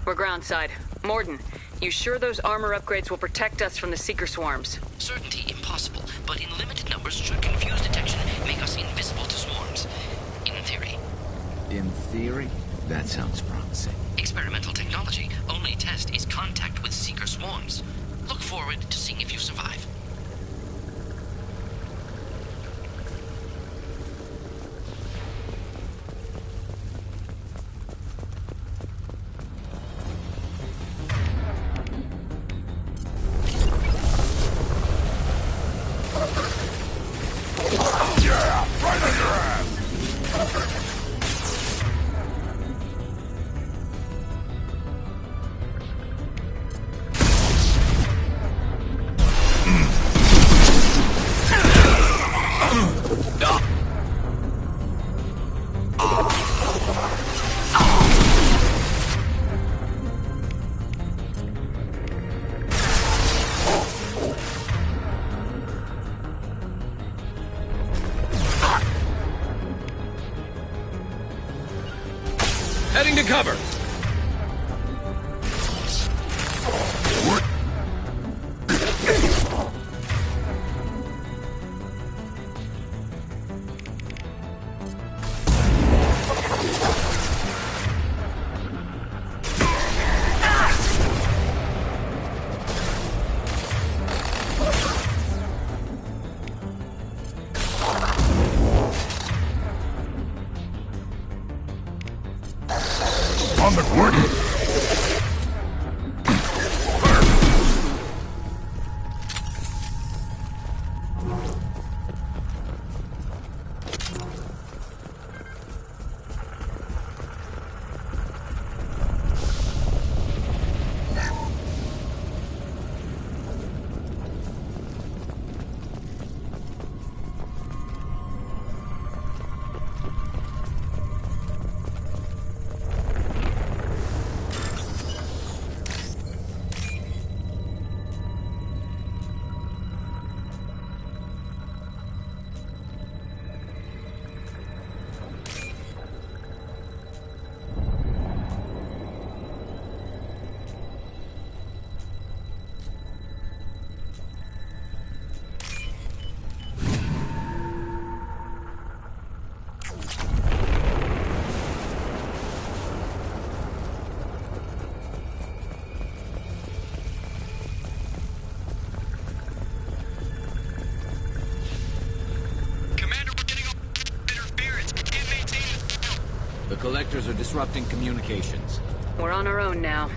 We're groundside. Morden, you sure those armor upgrades will protect us from the Seeker swarms? Certainty impossible, but in limited numbers should confuse detection, make us invisible to swarms. In theory. In theory? That sounds promising. Experimental technology. Only test is contact with Seeker swarms. Look forward to seeing if you survive. Heading to cover! On the coordinate. The collectors are disrupting communications. We're on our own now.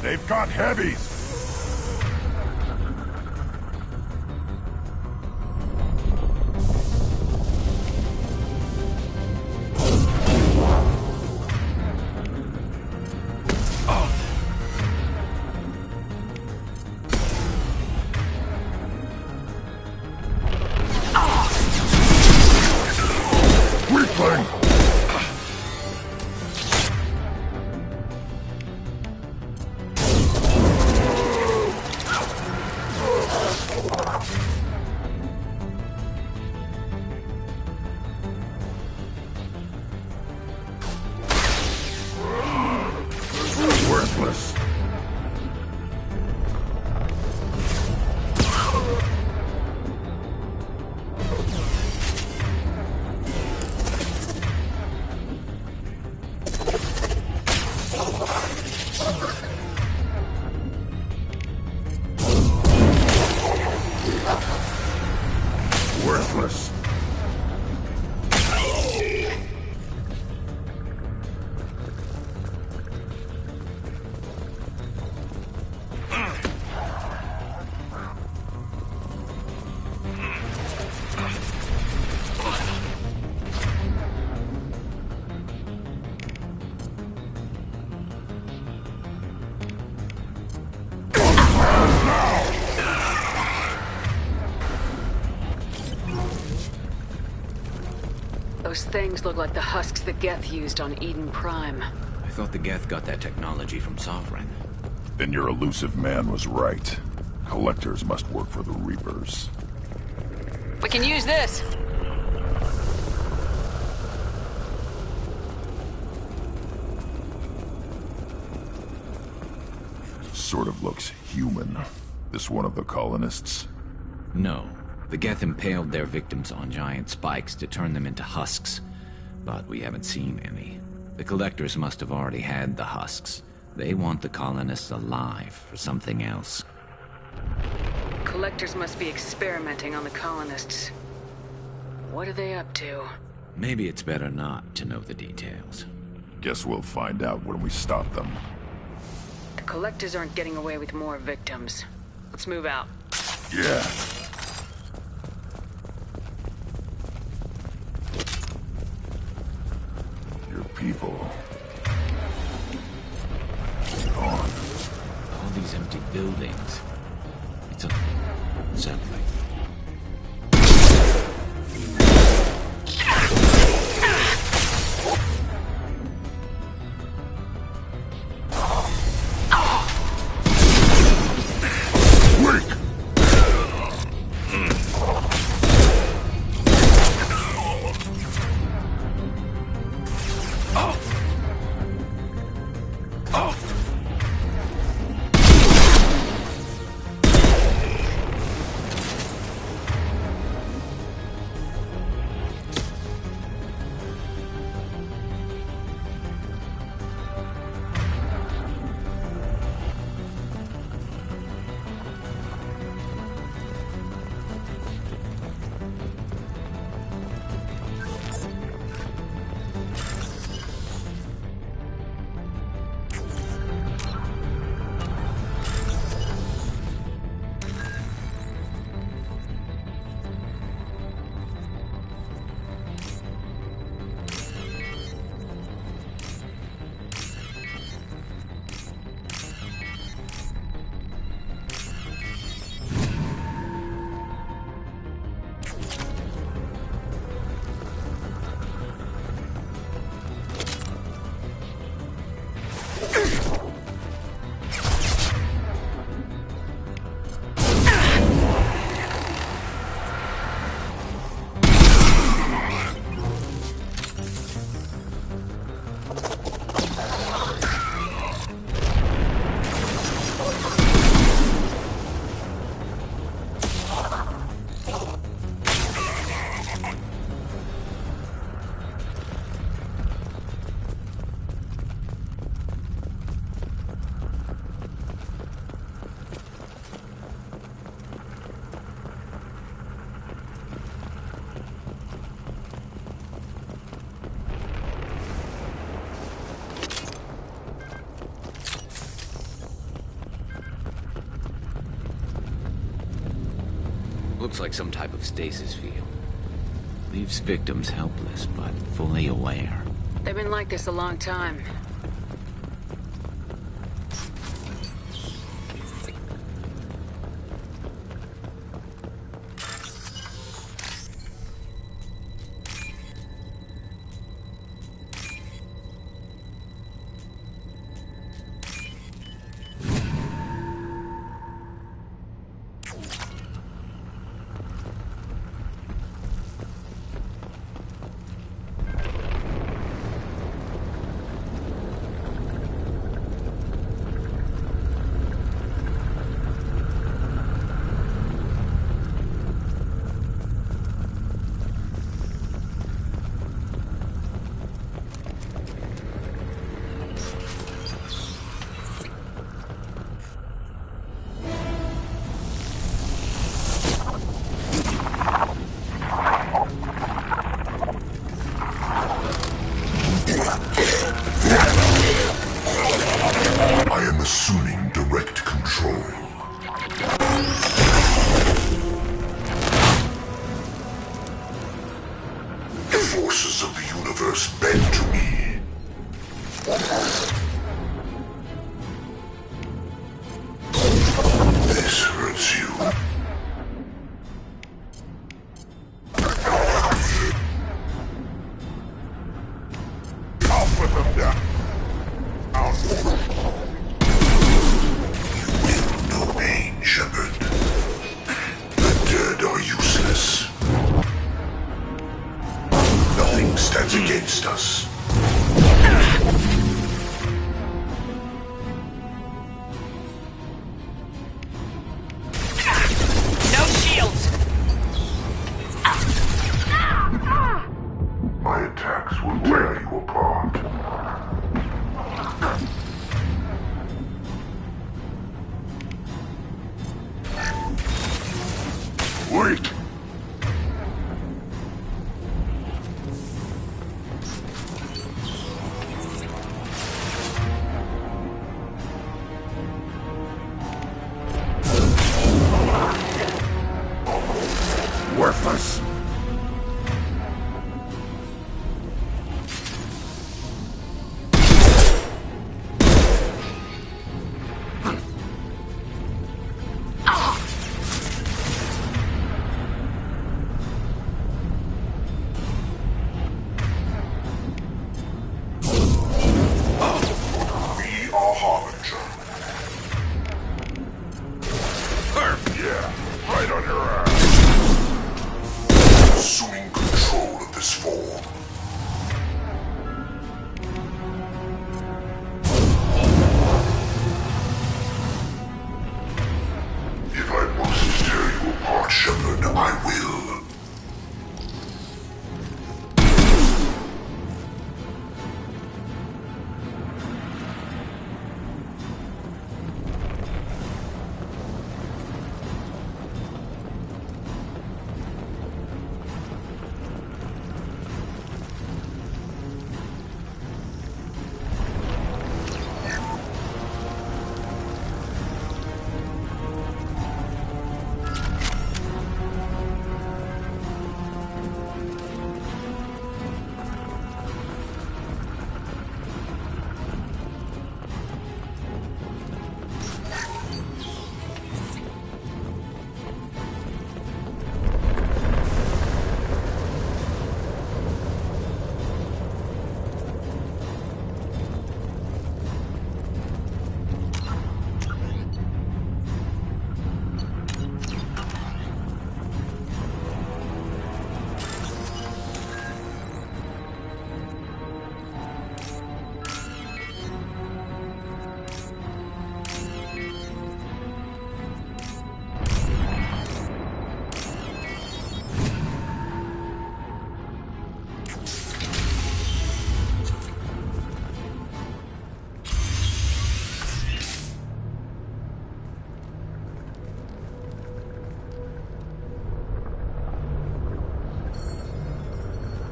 They've got heavies! Weakling! Those things look like the husks that Geth used on Eden Prime. I thought the Geth got that technology from Sovereign. Then your elusive man was right. Collectors must work for the Reapers. We can use this! Sort of looks human. This one of the colonists? No. The Geth impaled their victims on giant spikes to turn them into husks. But we haven't seen any. The Collectors must have already had the husks. They want the colonists alive for something else. Collectors must be experimenting on the colonists. What are they up to? Maybe it's better not to know the details. Guess we'll find out when we stop them. The Collectors aren't getting away with more victims. Let's move out. Yeah. Your people. Gone. All these empty buildings. It's unsettling. Looks like some type of stasis field. Leaves victims helpless, but fully aware. They've been like this a long time. I am assuming direct control. The forces of the universe bend to me. This hurts you. Nothing stands against us. No shields! My attacks will tear you apart. Wait! Worthless!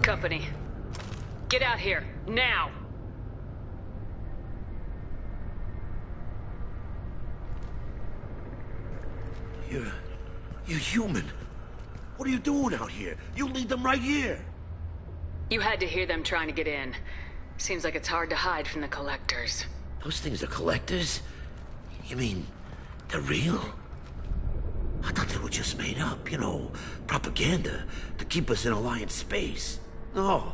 Company. Get out here, now! You're human. What are you doing out here? You lead them right here. You had to hear them trying to get in. Seems like it's hard to hide from the collectors. Those things are collectors? You mean, they're real? I thought they were just made up, you know, propaganda to keep us in Alliance space. No,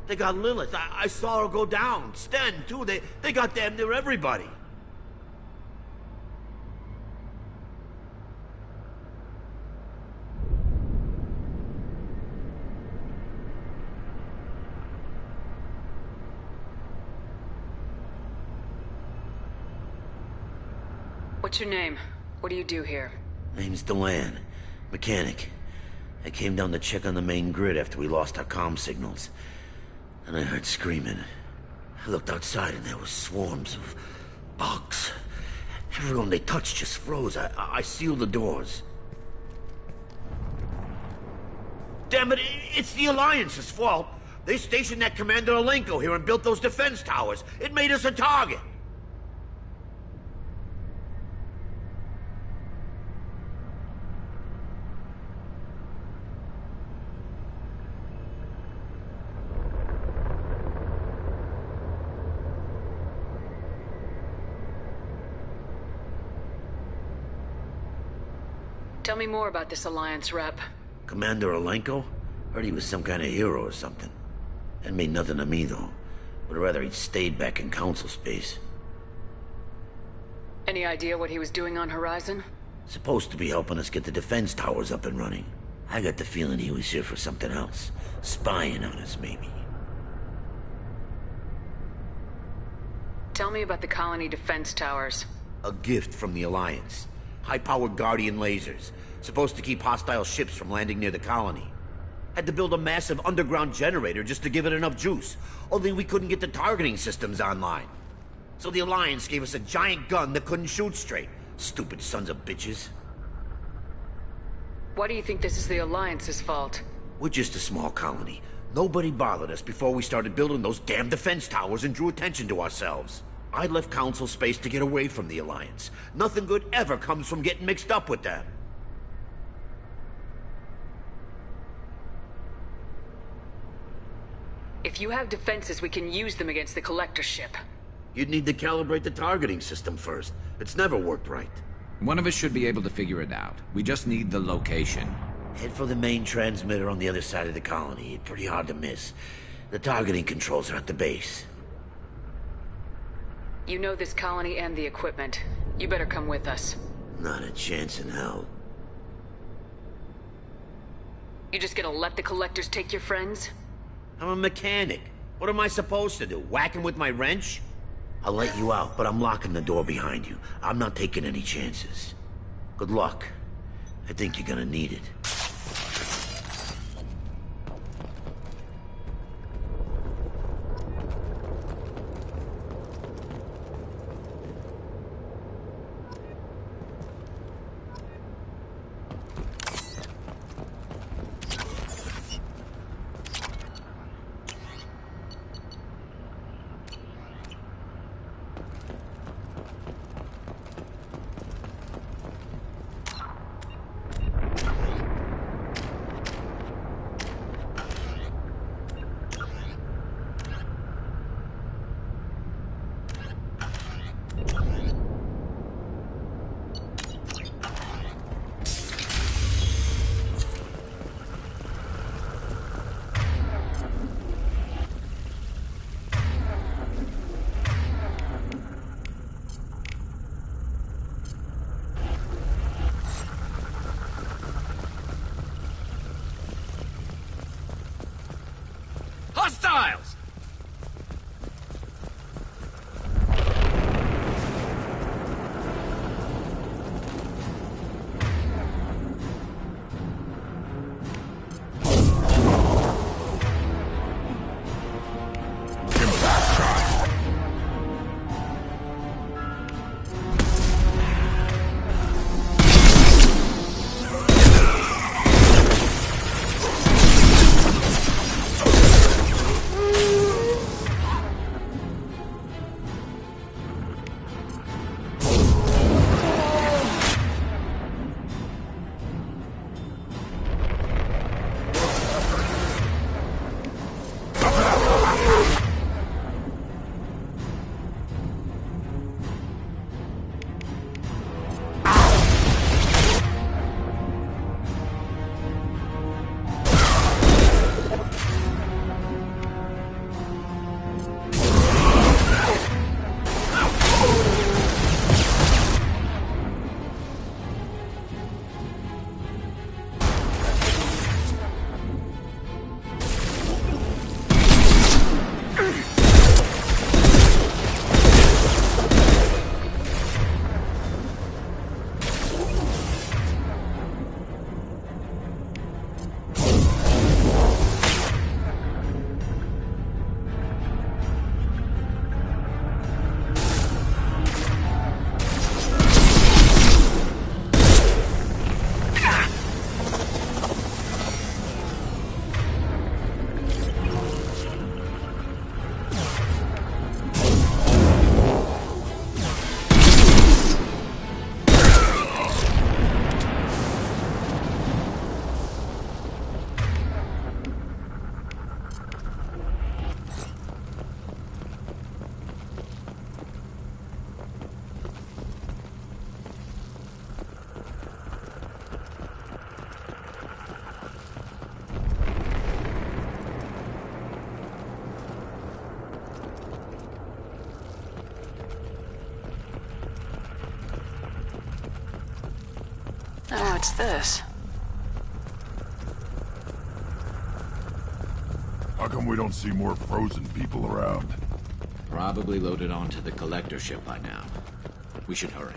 they got Lilith. I saw her go down. Sten, too. They got damn near everybody. What's your name? What do you do here? Name's Delan. Mechanic. I came down to check on the main grid after we lost our comm signals. And I heard screaming. I looked outside and there was swarms of bugs. Everyone they touched just froze. I sealed the doors. Damn it, it's the Alliance's fault. They stationed that Commander Alenko here and built those defense towers. It made us a target. Tell me more about this Alliance rep. Commander Alenko? Heard he was some kind of hero or something. That made nothing to me, though. Would rather he'd stayed back in Council space. Any idea what he was doing on Horizon? Supposed to be helping us get the defense towers up and running. I got the feeling he was here for something else. Spying on us, maybe. Tell me about the colony defense towers. A gift from the Alliance. High-powered Guardian lasers. Supposed to keep hostile ships from landing near the colony. Had to build a massive underground generator just to give it enough juice. Only we couldn't get the targeting systems online. So the Alliance gave us a giant gun that couldn't shoot straight. Stupid sons of bitches. Why do you think this is the Alliance's fault? We're just a small colony. Nobody bothered us before we started building those damn defense towers and drew attention to ourselves. I left Council space to get away from the Alliance. Nothing good ever comes from getting mixed up with them. If you have defenses, we can use them against the Collector ship. You'd need to calibrate the targeting system first. It's never worked right. One of us should be able to figure it out. We just need the location. Head for the main transmitter on the other side of the colony. It's pretty hard to miss. The targeting controls are at the base. You know this colony and the equipment. You better come with us. Not a chance in hell. You just gonna let the Collectors take your friends? I'm a mechanic. What am I supposed to do? Whack him with my wrench? I'll let you out, but I'm locking the door behind you. I'm not taking any chances. Good luck. I think you're gonna need it. Hostiles! Oh, what's this? How come we don't see more frozen people around? Probably loaded onto the collector ship by now. We should hurry.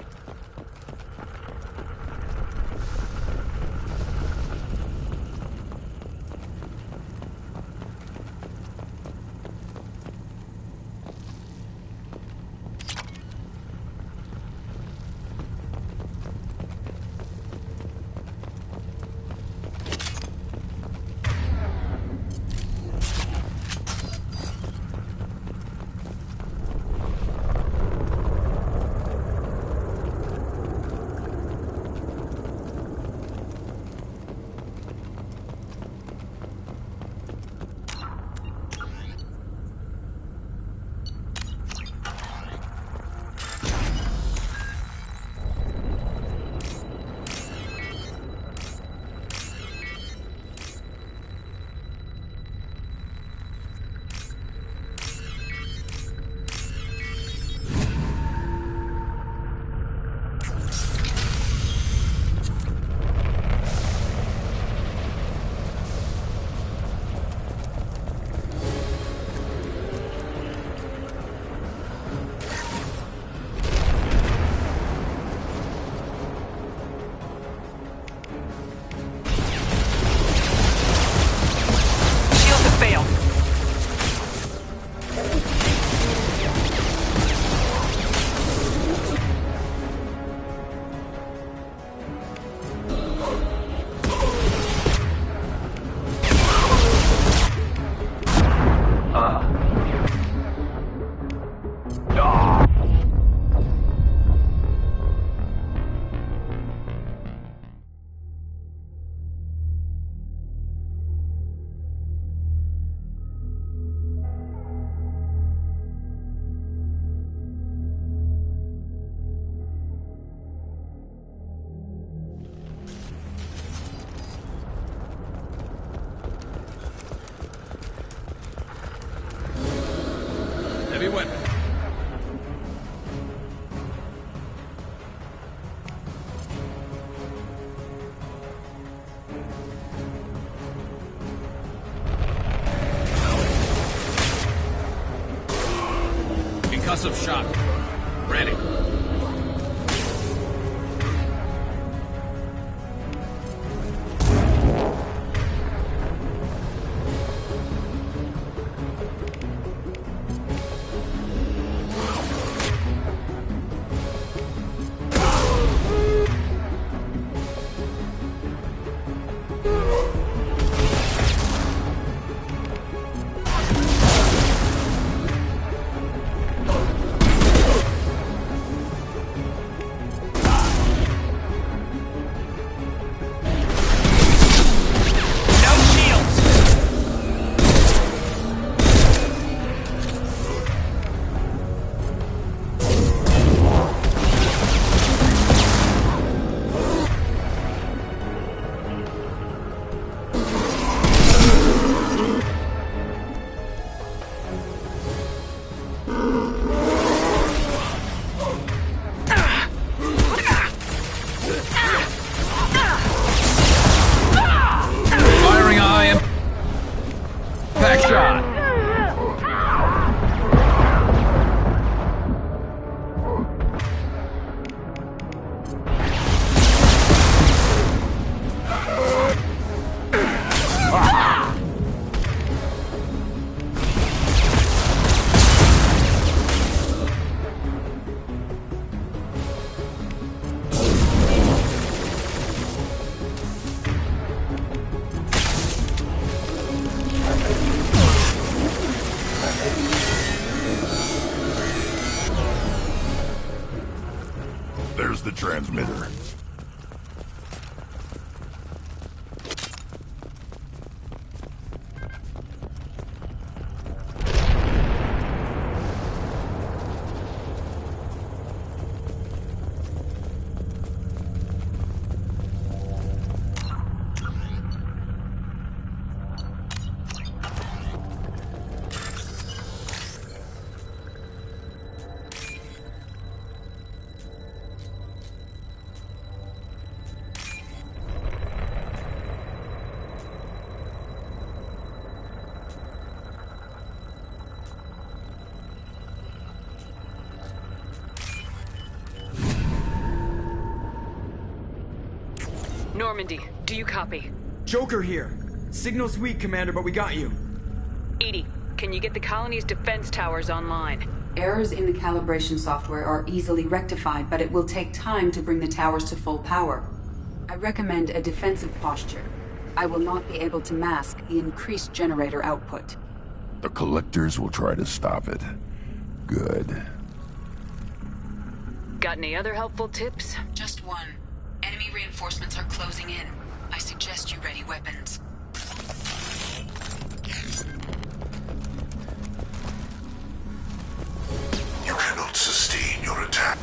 Heavy weapon. Concussive shock. Ready. There's the transmitter. Normandy, do you copy? Joker here. Signal's weak, Commander, but we got you. Edie, can you get the colony's defense towers online? Errors in the calibration software are easily rectified, but it will take time to bring the towers to full power. I recommend a defensive posture. I will not be able to mask the increased generator output. The Collectors will try to stop it. Good. Got any other helpful tips? Just one. Enemy reinforcements are closing in. I suggest you ready weapons. You cannot sustain your attack.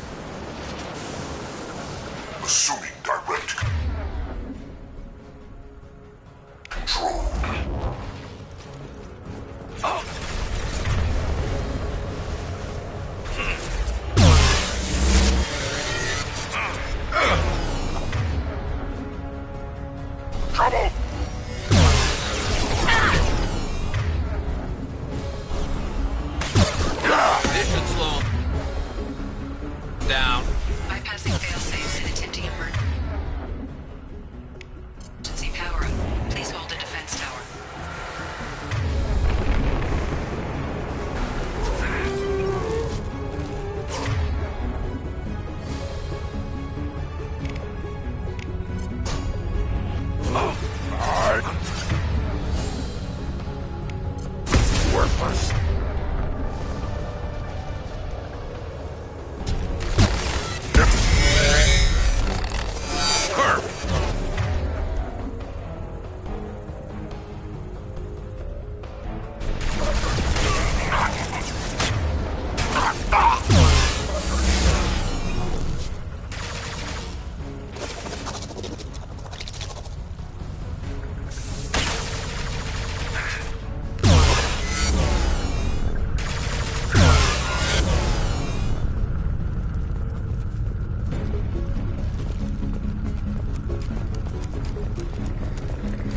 Assuming direct control. Trouble! This should slow him down. Bypassing failsafes and attempting emergency power up. Please hold the defense tower. Worthless.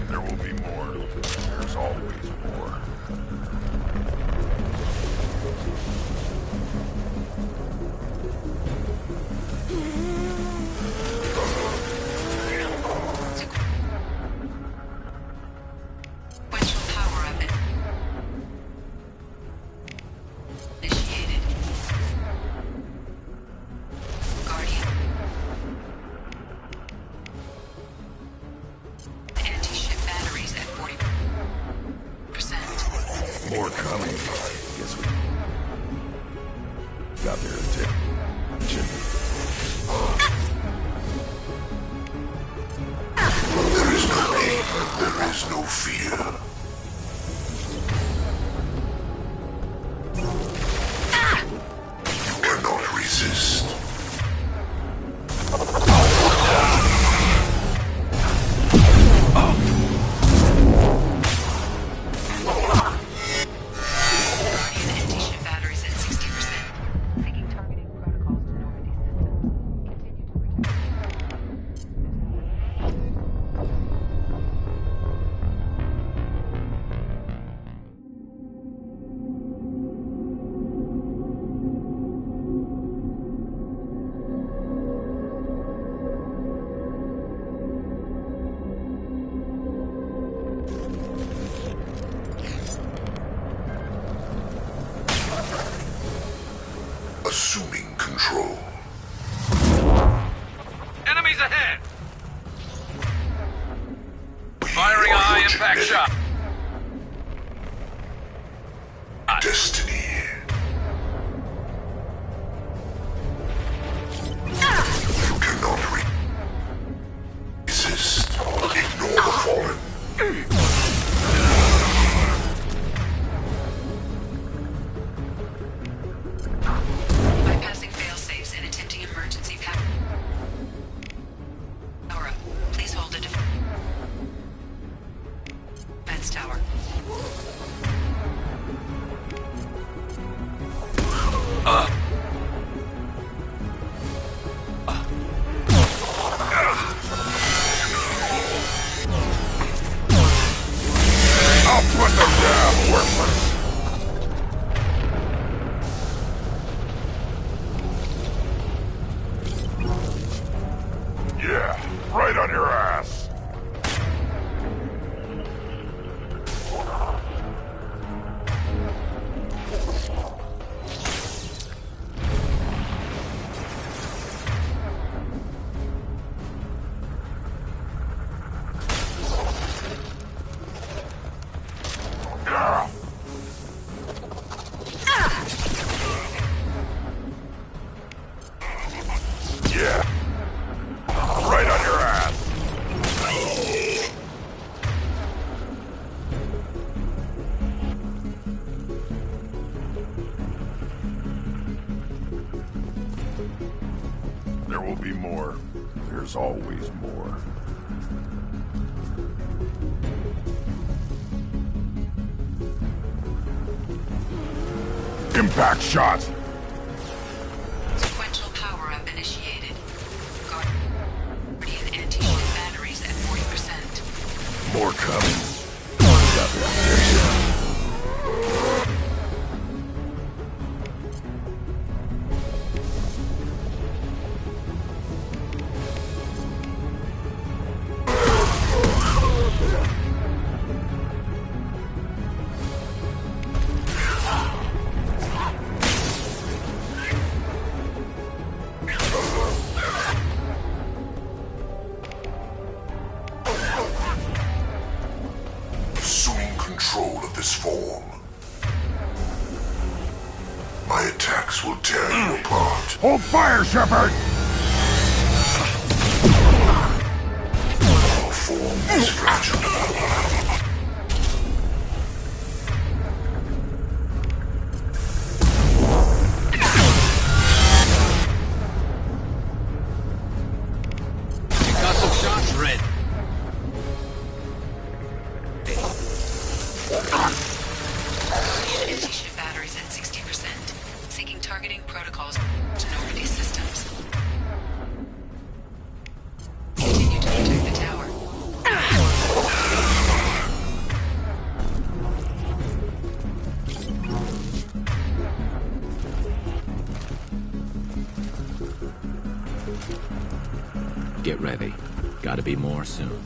There will be more. There's always more. Sequential power up initiated. Guardian. Anti-ship batteries at 40%. More coming. Guess we got their attention. There is no pain, there is no fear. You cannot resist. Guardian anti-ship batteries at 60%. Syncing targeting protocols to Normandy systems. Continue to protect. more. There's always more. Impact shot! Sequential power-up initiated. Guardian anti-ship batteries at 40%. More coming. Got their ambition. Assuming control of this form. My attacks will tear you apart. Hold fire, Shepard! Our form is fragile. Concussive shots red. Anti-ship batteries at 60%. Seeking targeting protocols to Normandy systems. Continue to protect the tower. Get ready. Gotta be more soon.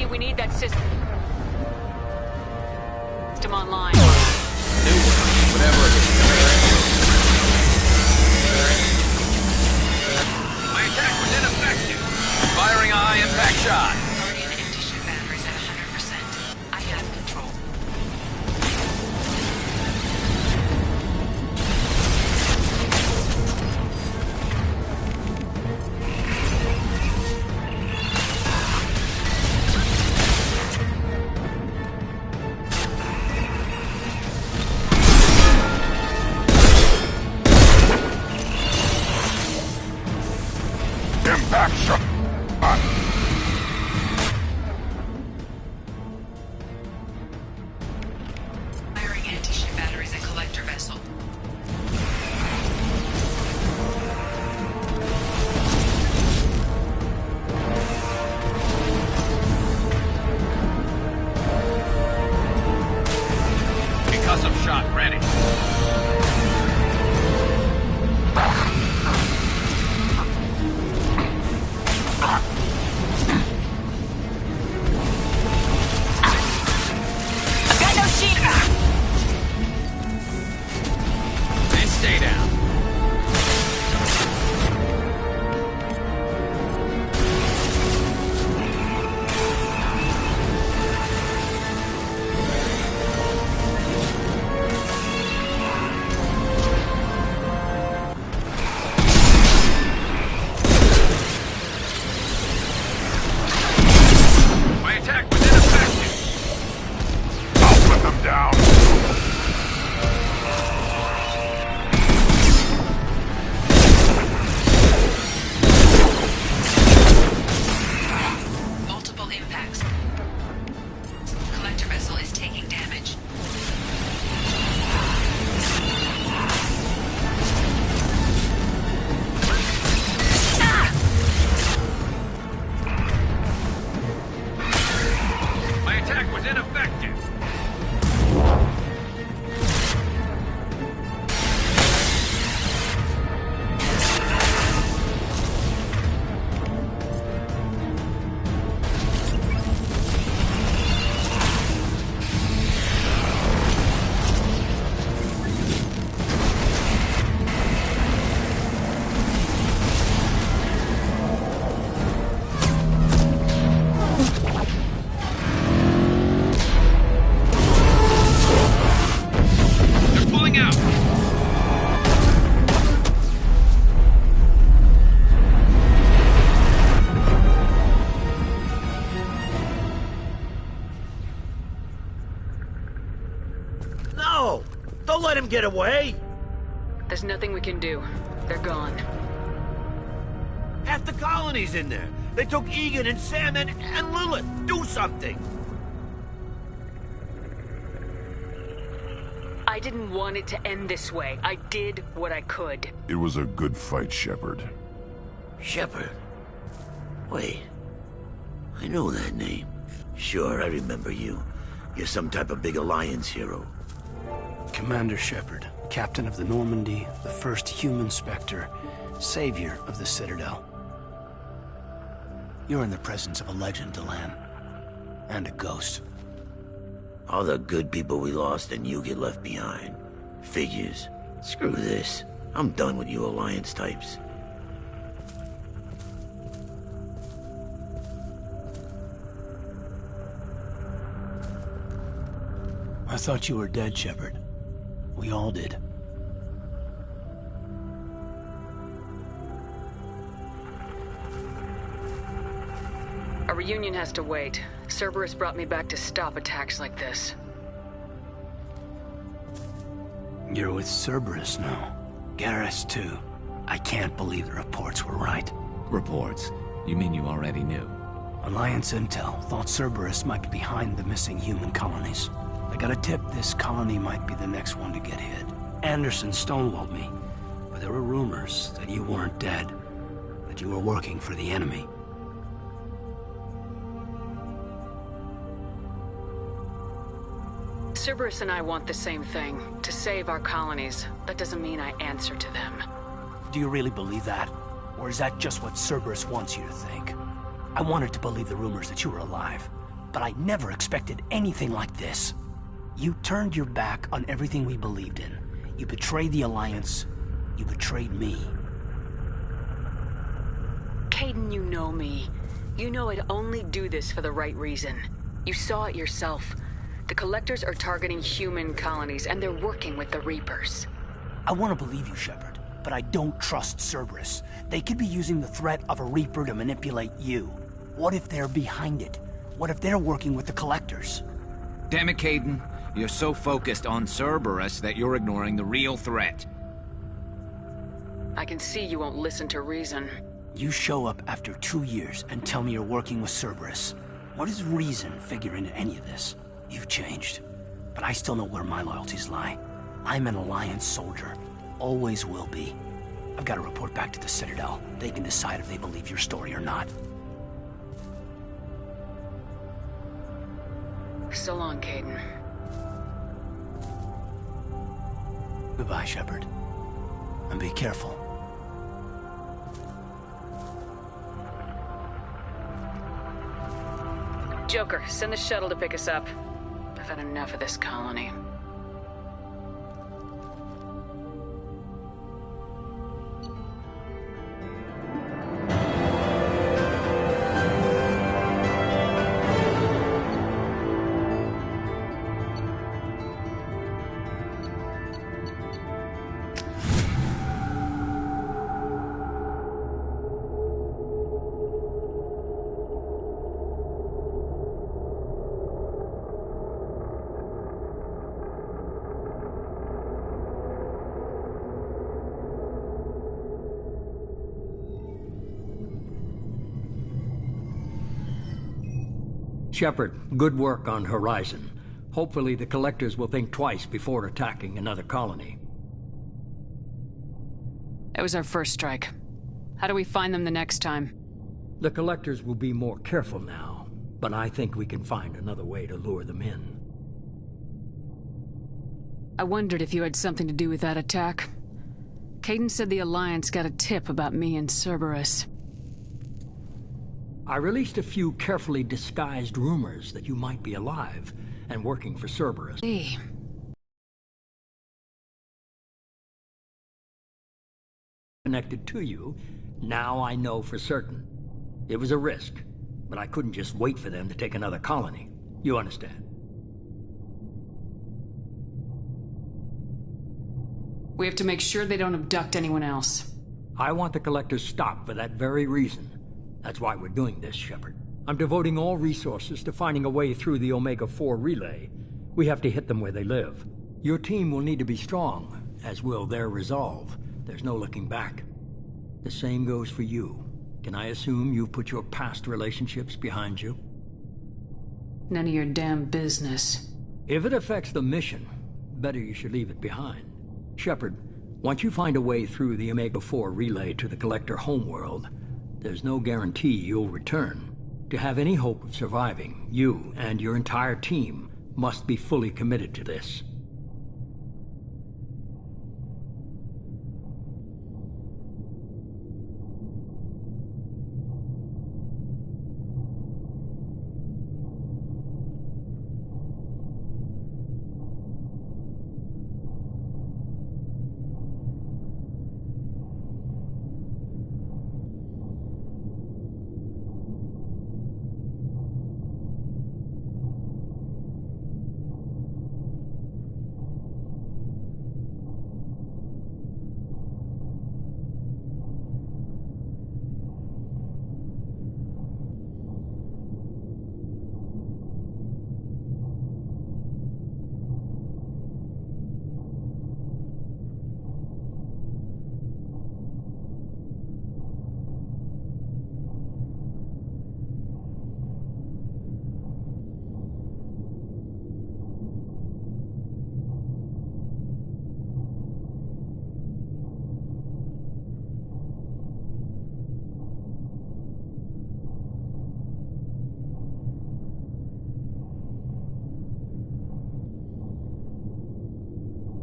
We need that system online. New one. Whatever it is. My attack was ineffective. Firing a high impact shot. Guardian anti-ship batteries at 100%. I have control. Impact shot! Firing anti-ship batteries at collector vessel. Concussive shot ready. And stay down. No! Don't let him get away! There's nothing we can do. They're gone. Half the colony's in there. They took Egan and Sam and Lilith. Do something! I didn't want it to end this way. I did what I could. It was a good fight, Shepard. Shepard? Wait. I know that name. Sure, I remember you. You're some type of big Alliance hero. Commander Shepard, captain of the Normandy, the first human Spectre, savior of the Citadel. You're in the presence of a legend, Delan. And a ghost. All the good people we lost and you get left behind. Figures. Screw this. I'm done with you Alliance types. I thought you were dead, Shepard. We all did. A reunion has to wait. Cerberus brought me back to stop attacks like this. You're with Cerberus now. Garrus, too. I can't believe the reports were right. Reports? You mean you already knew? Alliance intel thought Cerberus might be behind the missing human colonies. I got a tip this colony might be the next one to get hit. Anderson stonewalled me, but there were rumors that you weren't dead, that you were working for the enemy. Cerberus and I want the same thing, to save our colonies. That doesn't mean I answer to them. Do you really believe that? Or is that just what Cerberus wants you to think? I wanted to believe the rumors that you were alive, but I never expected anything like this. You turned your back on everything we believed in. You betrayed the Alliance. You betrayed me. Kaidan, you know me. You know I'd only do this for the right reason. You saw it yourself. The Collectors are targeting human colonies, and they're working with the Reapers. I want to believe you, Shepard, but I don't trust Cerberus. They could be using the threat of a Reaper to manipulate you. What if they're behind it? What if they're working with the Collectors? Damn it, Kaidan. You're so focused on Cerberus that you're ignoring the real threat. I can see you won't listen to reason. You show up after 2 years and tell me you're working with Cerberus. What does reason figure into any of this? You've changed, but I still know where my loyalties lie. I'm an Alliance soldier. Always will be. I've got to report back to the Citadel. They can decide if they believe your story or not. So long, Kaidan. Goodbye, Shepard. And be careful. Joker, send the shuttle to pick us up. I've had enough of this colony. Shepard, good work on Horizon. Hopefully the Collectors will think twice before attacking another colony. It was our first strike. How do we find them the next time? The Collectors will be more careful now, but I think we can find another way to lure them in. I wondered if you had something to do with that attack. Kaidan said the Alliance got a tip about me and Cerberus. I released a few carefully disguised rumors that you might be alive and working for Cerberus. Hey. Connected to you, now I know for certain. It was a risk, but I couldn't just wait for them to take another colony. You understand? We have to make sure they don't abduct anyone else. I want the Collectors stopped for that very reason. That's why we're doing this, Shepard. I'm devoting all resources to finding a way through the Omega-4 relay. We have to hit them where they live. Your team will need to be strong, as will their resolve. There's no looking back. The same goes for you. Can I assume you've put your past relationships behind you? None of your damn business. If it affects the mission, better you should leave it behind. Shepard, once you find a way through the Omega-4 relay to the Collector homeworld, there's no guarantee you'll return. To have any hope of surviving, you and your entire team must be fully committed to this.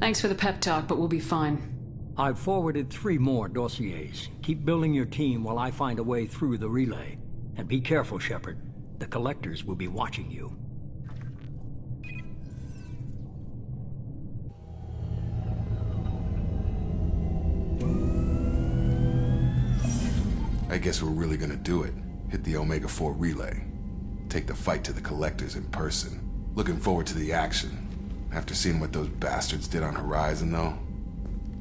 Thanks for the pep talk, but we'll be fine. I've forwarded 3 more dossiers. Keep building your team while I find a way through the relay. And be careful, Shepard. The Collectors will be watching you. I guess we're really gonna do it. Hit the Omega-4 relay. Take the fight to the Collectors in person. Looking forward to the action. After seeing what those bastards did on Horizon, though,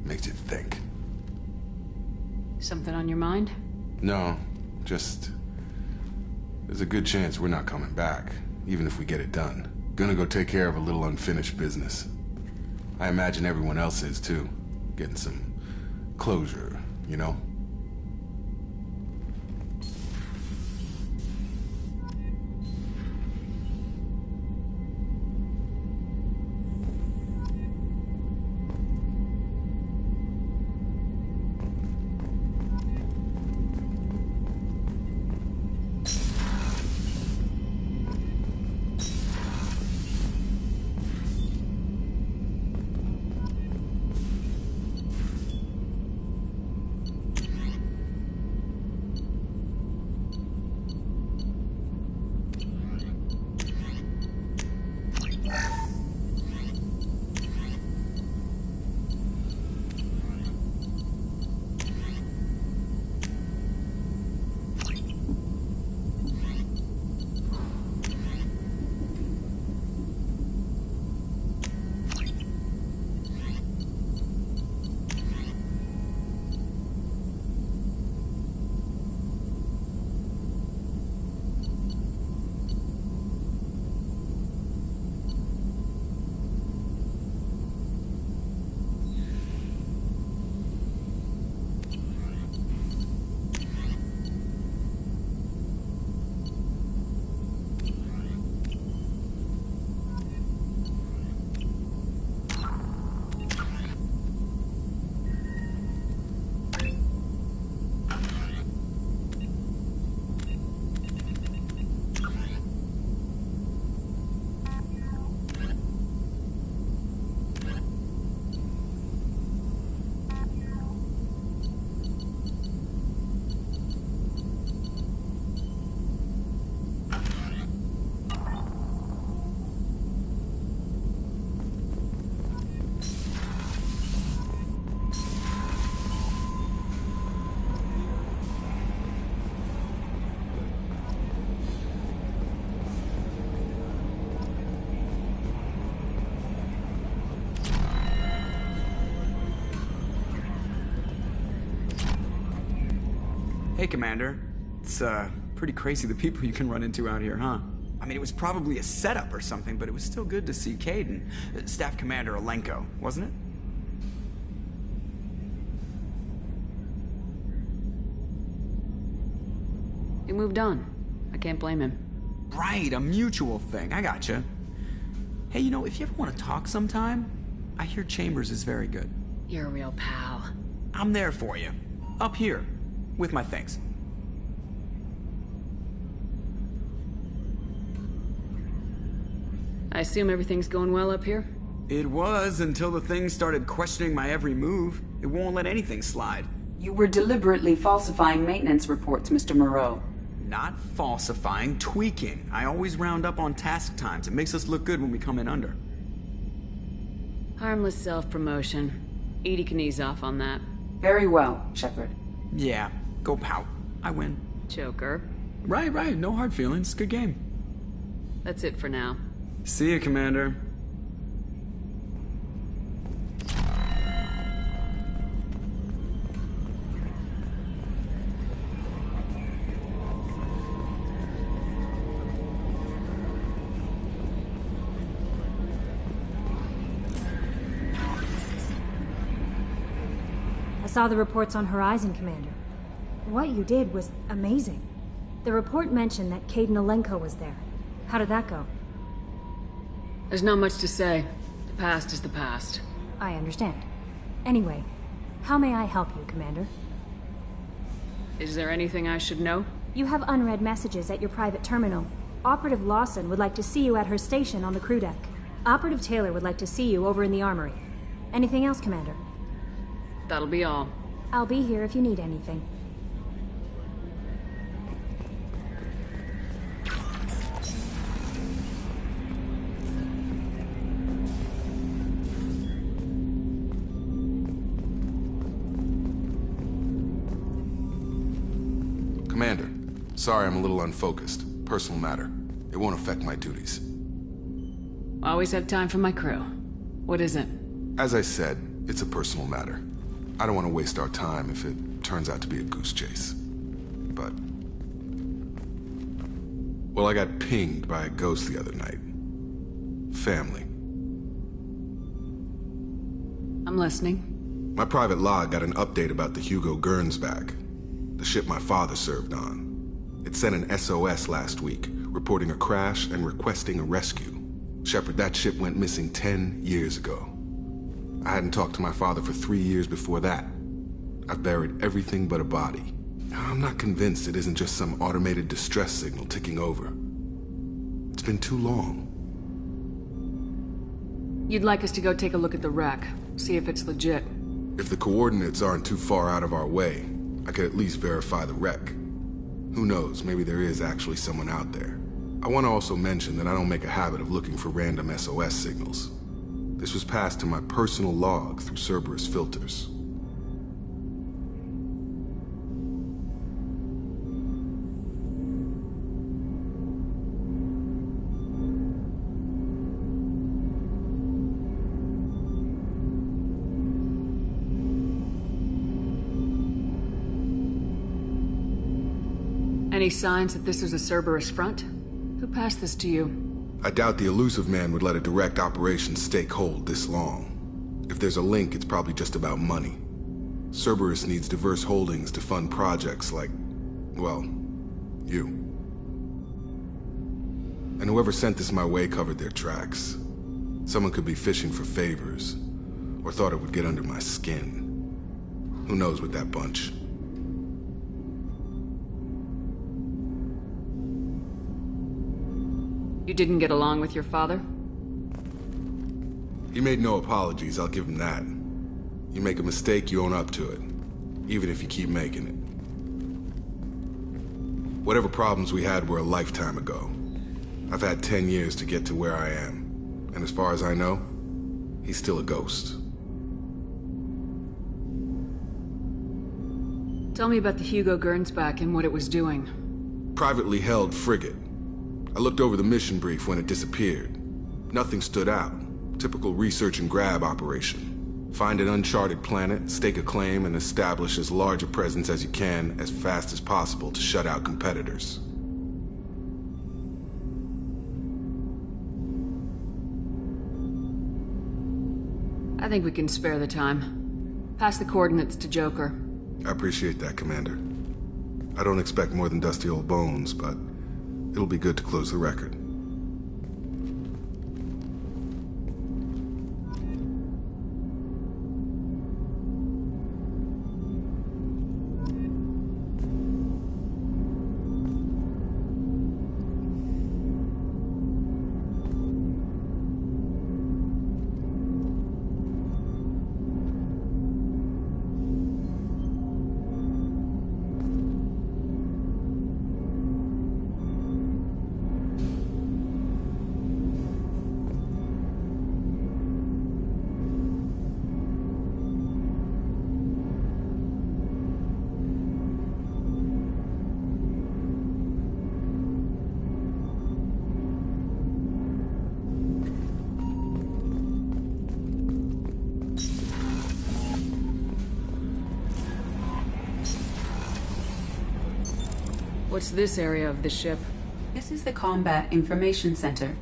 makes you think. Something on your mind? No, just... there's a good chance we're not coming back, even if we get it done. Gonna go take care of a little unfinished business. I imagine everyone else is, too. Getting some closure, you know? Hey, Commander. It's, pretty crazy the people you can run into out here, huh? I mean, it was probably a setup or something, but it was still good to see Caden. Staff Commander Alenko, wasn't it? He moved on. I can't blame him. Right, a mutual thing. I gotcha. Hey, you know, if you ever want to talk sometime, I hear Chambers is very good. You're a real pal. I'm there for you. Up here. With my things. I assume everything's going well up here? It was, until the thing started questioning my every move. It won't let anything slide. You were deliberately falsifying maintenance reports, Mr. Moreau. Not falsifying, tweaking. I always round up on task times. It makes us look good when we come in under. Harmless self-promotion. Edie can ease off on that. Very well, Shepard. Yeah, go pout. I win. Joker. Right, no hard feelings. Good game. That's it for now. See you, Commander. I saw the reports on Horizon, Commander. What you did was amazing. The report mentioned that Caden Alenko was there. How did that go? There's not much to say. The past is the past. I understand. Anyway, how may I help you, Commander? Is there anything I should know? You have unread messages at your private terminal. Operative Lawson would like to see you at her station on the crew deck. Operative Taylor would like to see you over in the armory. Anything else, Commander? That'll be all. I'll be here if you need anything. Commander, sorry I'm a little unfocused. Personal matter. It won't affect my duties. Always have time for my crew. What is it? As I said, it's a personal matter. I don't want to waste our time if it turns out to be a goose chase. But... well, I got pinged by a ghost the other night. Family. I'm listening. My private log got an update about the Hugo Gernsback, the ship my father served on. It sent an SOS last week, reporting a crash and requesting a rescue. Shepard, that ship went missing 10 years ago. I hadn't talked to my father for 3 years before that. I've buried everything but a body. I'm not convinced it isn't just some automated distress signal ticking over. It's been too long. You'd like us to go take a look at the wreck, see if it's legit. If the coordinates aren't too far out of our way, I could at least verify the wreck. Who knows, maybe there is actually someone out there. I want to also mention that I don't make a habit of looking for random SOS signals. This was passed to my personal log through Cerberus filters. Any signs that this is a Cerberus front? Who passed this to you? I doubt the elusive man would let a direct operation stake hold this long. If there's a link, it's probably just about money. Cerberus needs diverse holdings to fund projects like, well, you. And whoever sent this my way covered their tracks. Someone could be fishing for favors, or thought it would get under my skin. Who knows with that bunch? You didn't get along with your father? He made no apologies, I'll give him that. You make a mistake, you own up to it. Even if you keep making it. Whatever problems we had were a lifetime ago. I've had 10 years to get to where I am. And as far as I know, he's still a ghost. Tell me about the Hugo Gernsback and what it was doing. Privately held frigate. I looked over the mission brief when it disappeared. Nothing stood out. Typical research and grab operation. Find an uncharted planet, stake a claim, and establish as large a presence as you can as fast as possible to shut out competitors. I think we can spare the time. Pass the coordinates to Joker. I appreciate that, Commander. I don't expect more than dusty old bones, but it'll be good to close the record. What's this area of the ship? This is the Combat Information Center.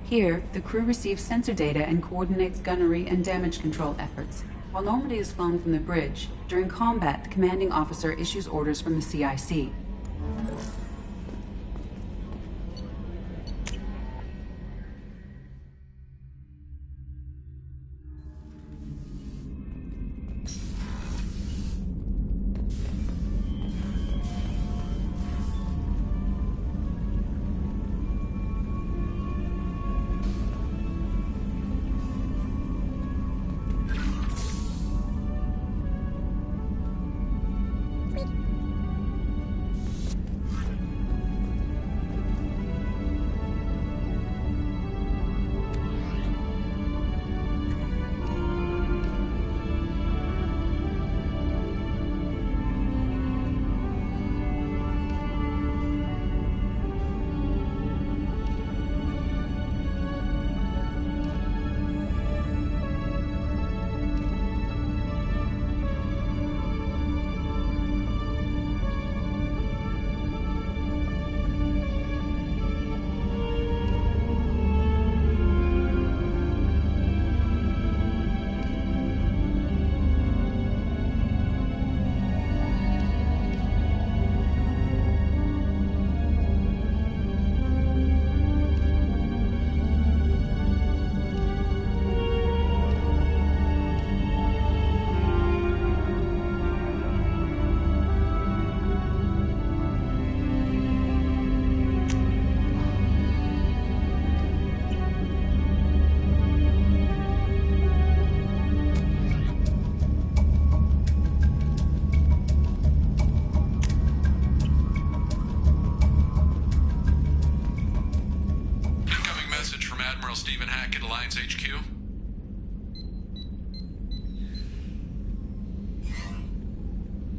Here, the crew receives sensor data and coordinates gunnery and damage control efforts. While Normandy is flown from the bridge, during combat, the commanding officer issues orders from the CIC.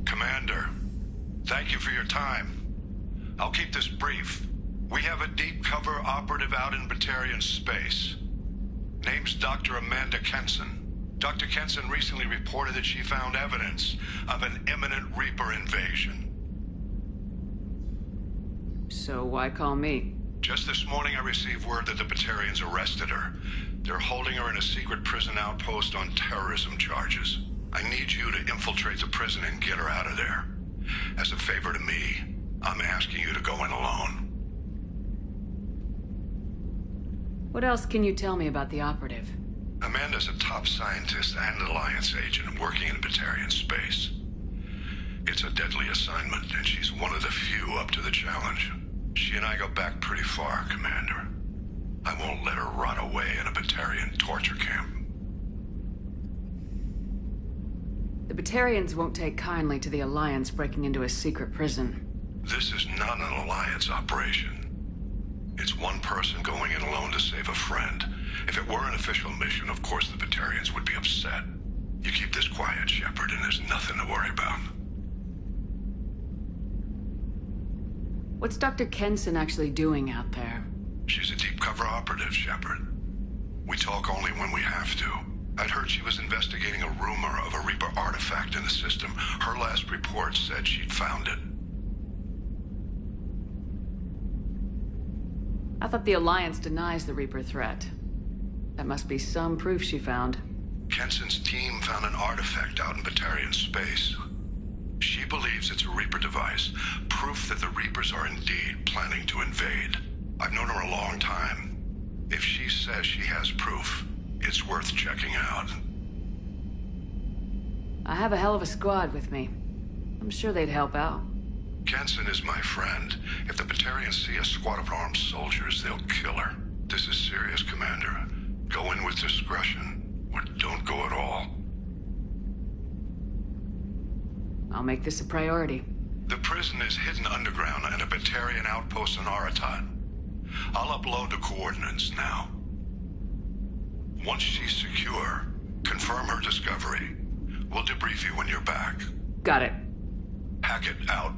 Commander, thank you for your time. I'll keep this brief. We have a deep cover operative out in Batarian space. Name's Dr. Amanda Kenson. Dr. Kenson recently reported that she found evidence of an imminent Reaper invasion. So why call me? Just this morning I received word that the Batarians arrested her. They're holding her in a secret prison outpost on terrorism charges. I need you to infiltrate the prison and get her out of there. As a favor to me, I'm asking you to go in alone. What else can you tell me about the operative? Amanda's a top scientist and Alliance agent working in Batarian space. It's a deadly assignment, and she's one of the few up to the challenge. She and I go back pretty far, Commander. I won't let her rot away in a Batarian torture camp. The Batarians won't take kindly to the Alliance breaking into a secret prison. This is not an Alliance operation. It's one person going in alone to save a friend. If it were an official mission, of course the Batarians would be upset. You keep this quiet, Shepard, and there's nothing to worry about. What's Dr. Kenson actually doing out there? She's a deep cover operative, Shepard. We talk only when we have to. I'd heard she was investigating a rumor of a Reaper artifact in the system. Her last report said she'd found it. I thought the Alliance denies the Reaper threat. That must be some proof she found. Kenson's team found an artifact out in Batarian space. She believes it's a Reaper device, proof that the Reapers are indeed planning to invade. I've known her a long time. If she says she has proof, it's worth checking out. I have a hell of a squad with me. I'm sure they'd help out. Kenson is my friend. If the Batarians see a squad of armed soldiers, they'll kill her. This is serious, Commander. Go in with discretion, or don't go at all. I'll make this a priority. The prison is hidden underground at a Batarian outpost in Aratat. I'll upload the coordinates now. Once she's secure, confirm her discovery. We'll debrief you when you're back. Got it. Hackett out.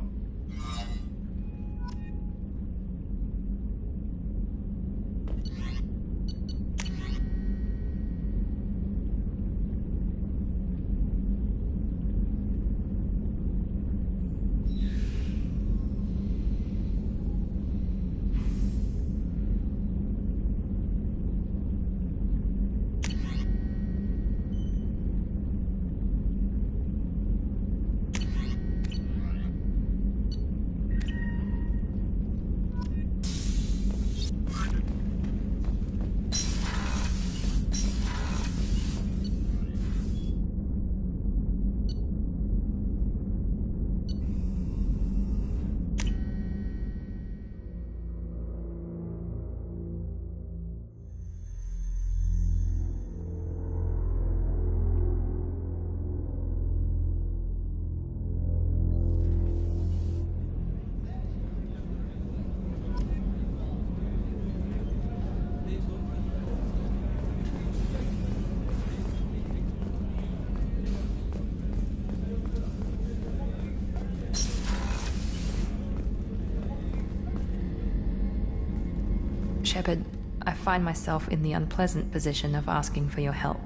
Shepard, I find myself in the unpleasant position of asking for your help.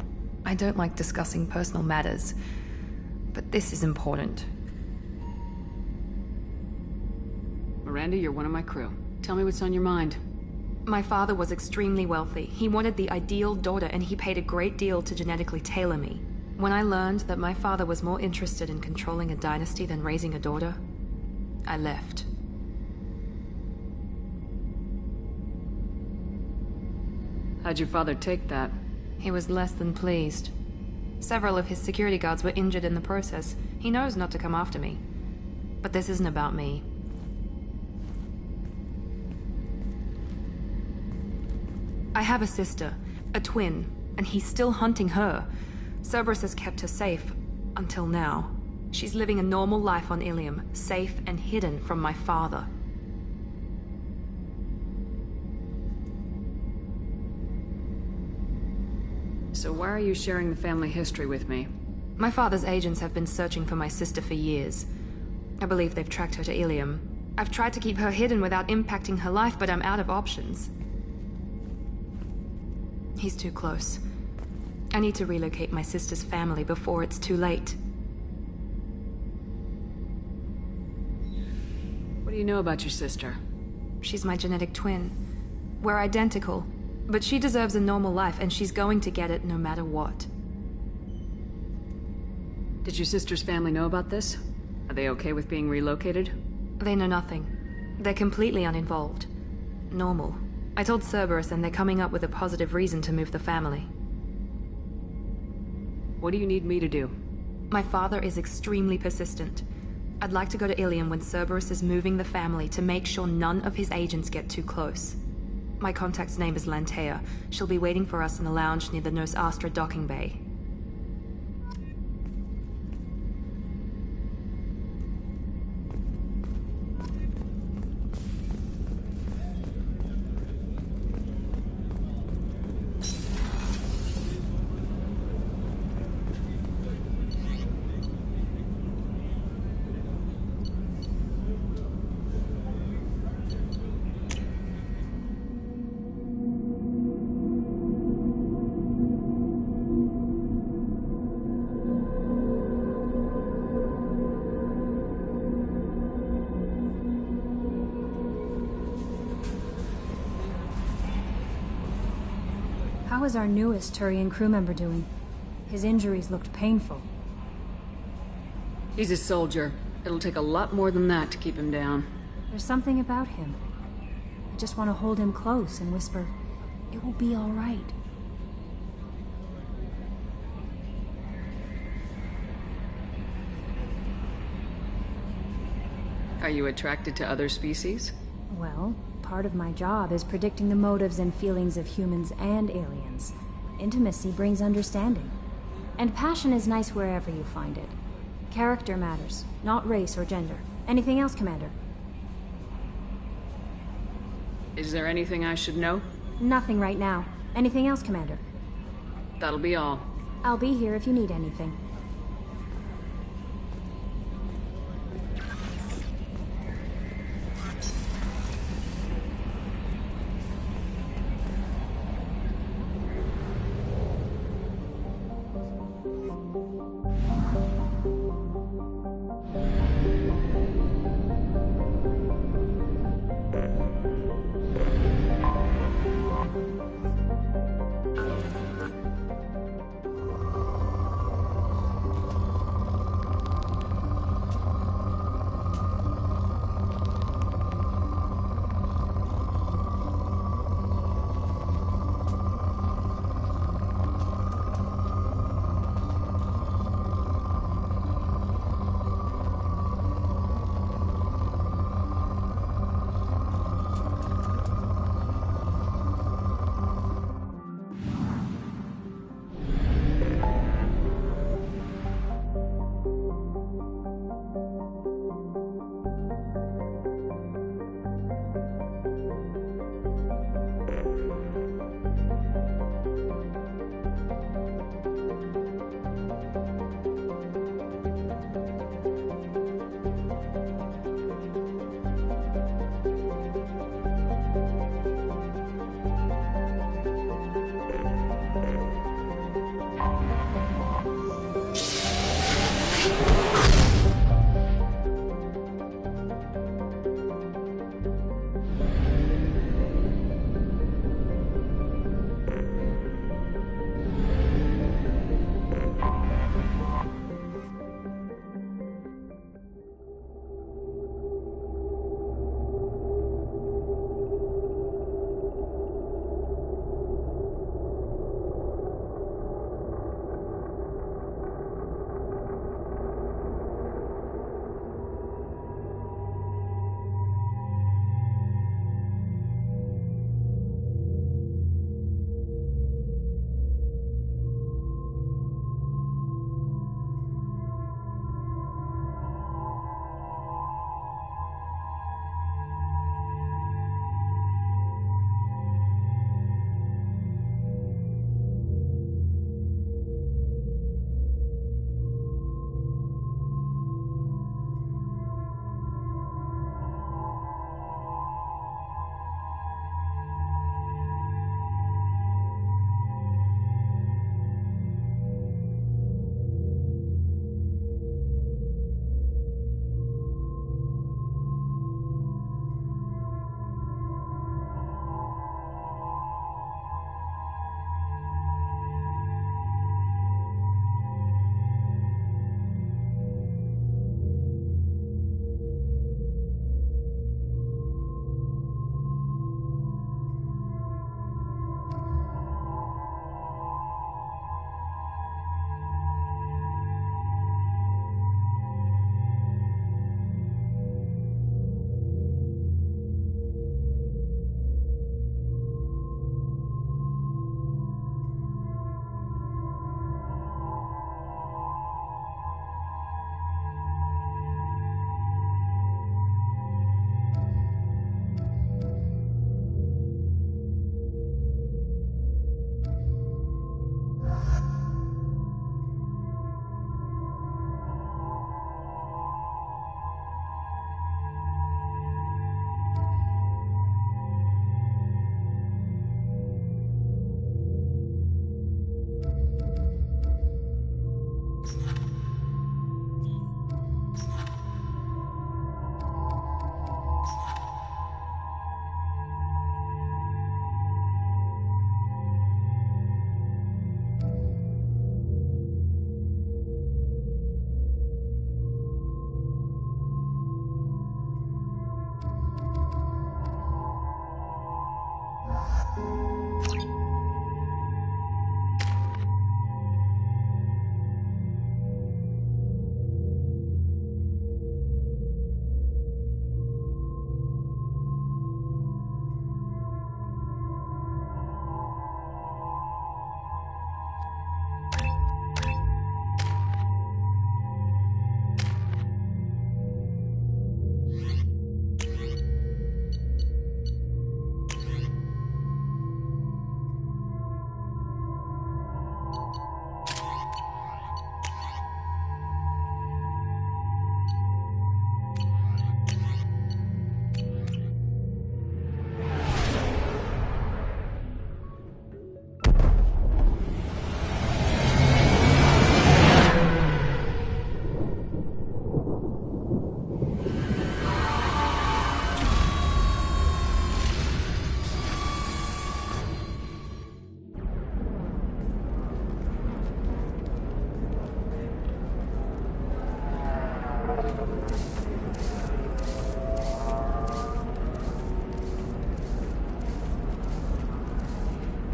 I don't like discussing personal matters, but this is important. Miranda, you're one of my crew. Tell me what's on your mind. My father was extremely wealthy. He wanted the ideal daughter, and he paid a great deal to genetically tailor me. When I learned that my father was more interested in controlling a dynasty than raising a daughter, I left. How'd your father take that? He was less than pleased. Several of his security guards were injured in the process. He knows not to come after me. But this isn't about me. I have a sister, a twin, and he's still hunting her. Cerberus has kept her safe, until now. She's living a normal life on Ilium, safe and hidden from my father. So why are you sharing the family history with me? My father's agents have been searching for my sister for years. I believe they've tracked her to Ilium. I've tried to keep her hidden without impacting her life, but I'm out of options. He's too close. I need to relocate my sister's family before it's too late. What do you know about your sister? She's my genetic twin. We're identical, but she deserves a normal life, and she's going to get it no matter what. Did your sister's family know about this? Are they okay with being relocated? They know nothing. They're completely uninvolved. Normal. I told Cerberus, and they're coming up with a positive reason to move the family. What do you need me to do? My father is extremely persistent. I'd like to go to Ilium when Cerberus is moving the family to make sure none of his agents get too close. My contact's name is Lantea. She'll be waiting for us in the lounge near the Nos Astra docking bay. How is our newest Turian crew member doing? His injuries looked painful. He's a soldier. It'll take a lot more than that to keep him down. There's something about him. I just want to hold him close and whisper, "It will be all right." Are you attracted to other species? Well, part of my job is predicting the motives and feelings of humans and aliens. Intimacy brings understanding. And passion is nice wherever you find it. Character matters, not race or gender. Anything else, Commander? Is there anything I should know? Nothing right now. Anything else, Commander? That'll be all. I'll be here if you need anything.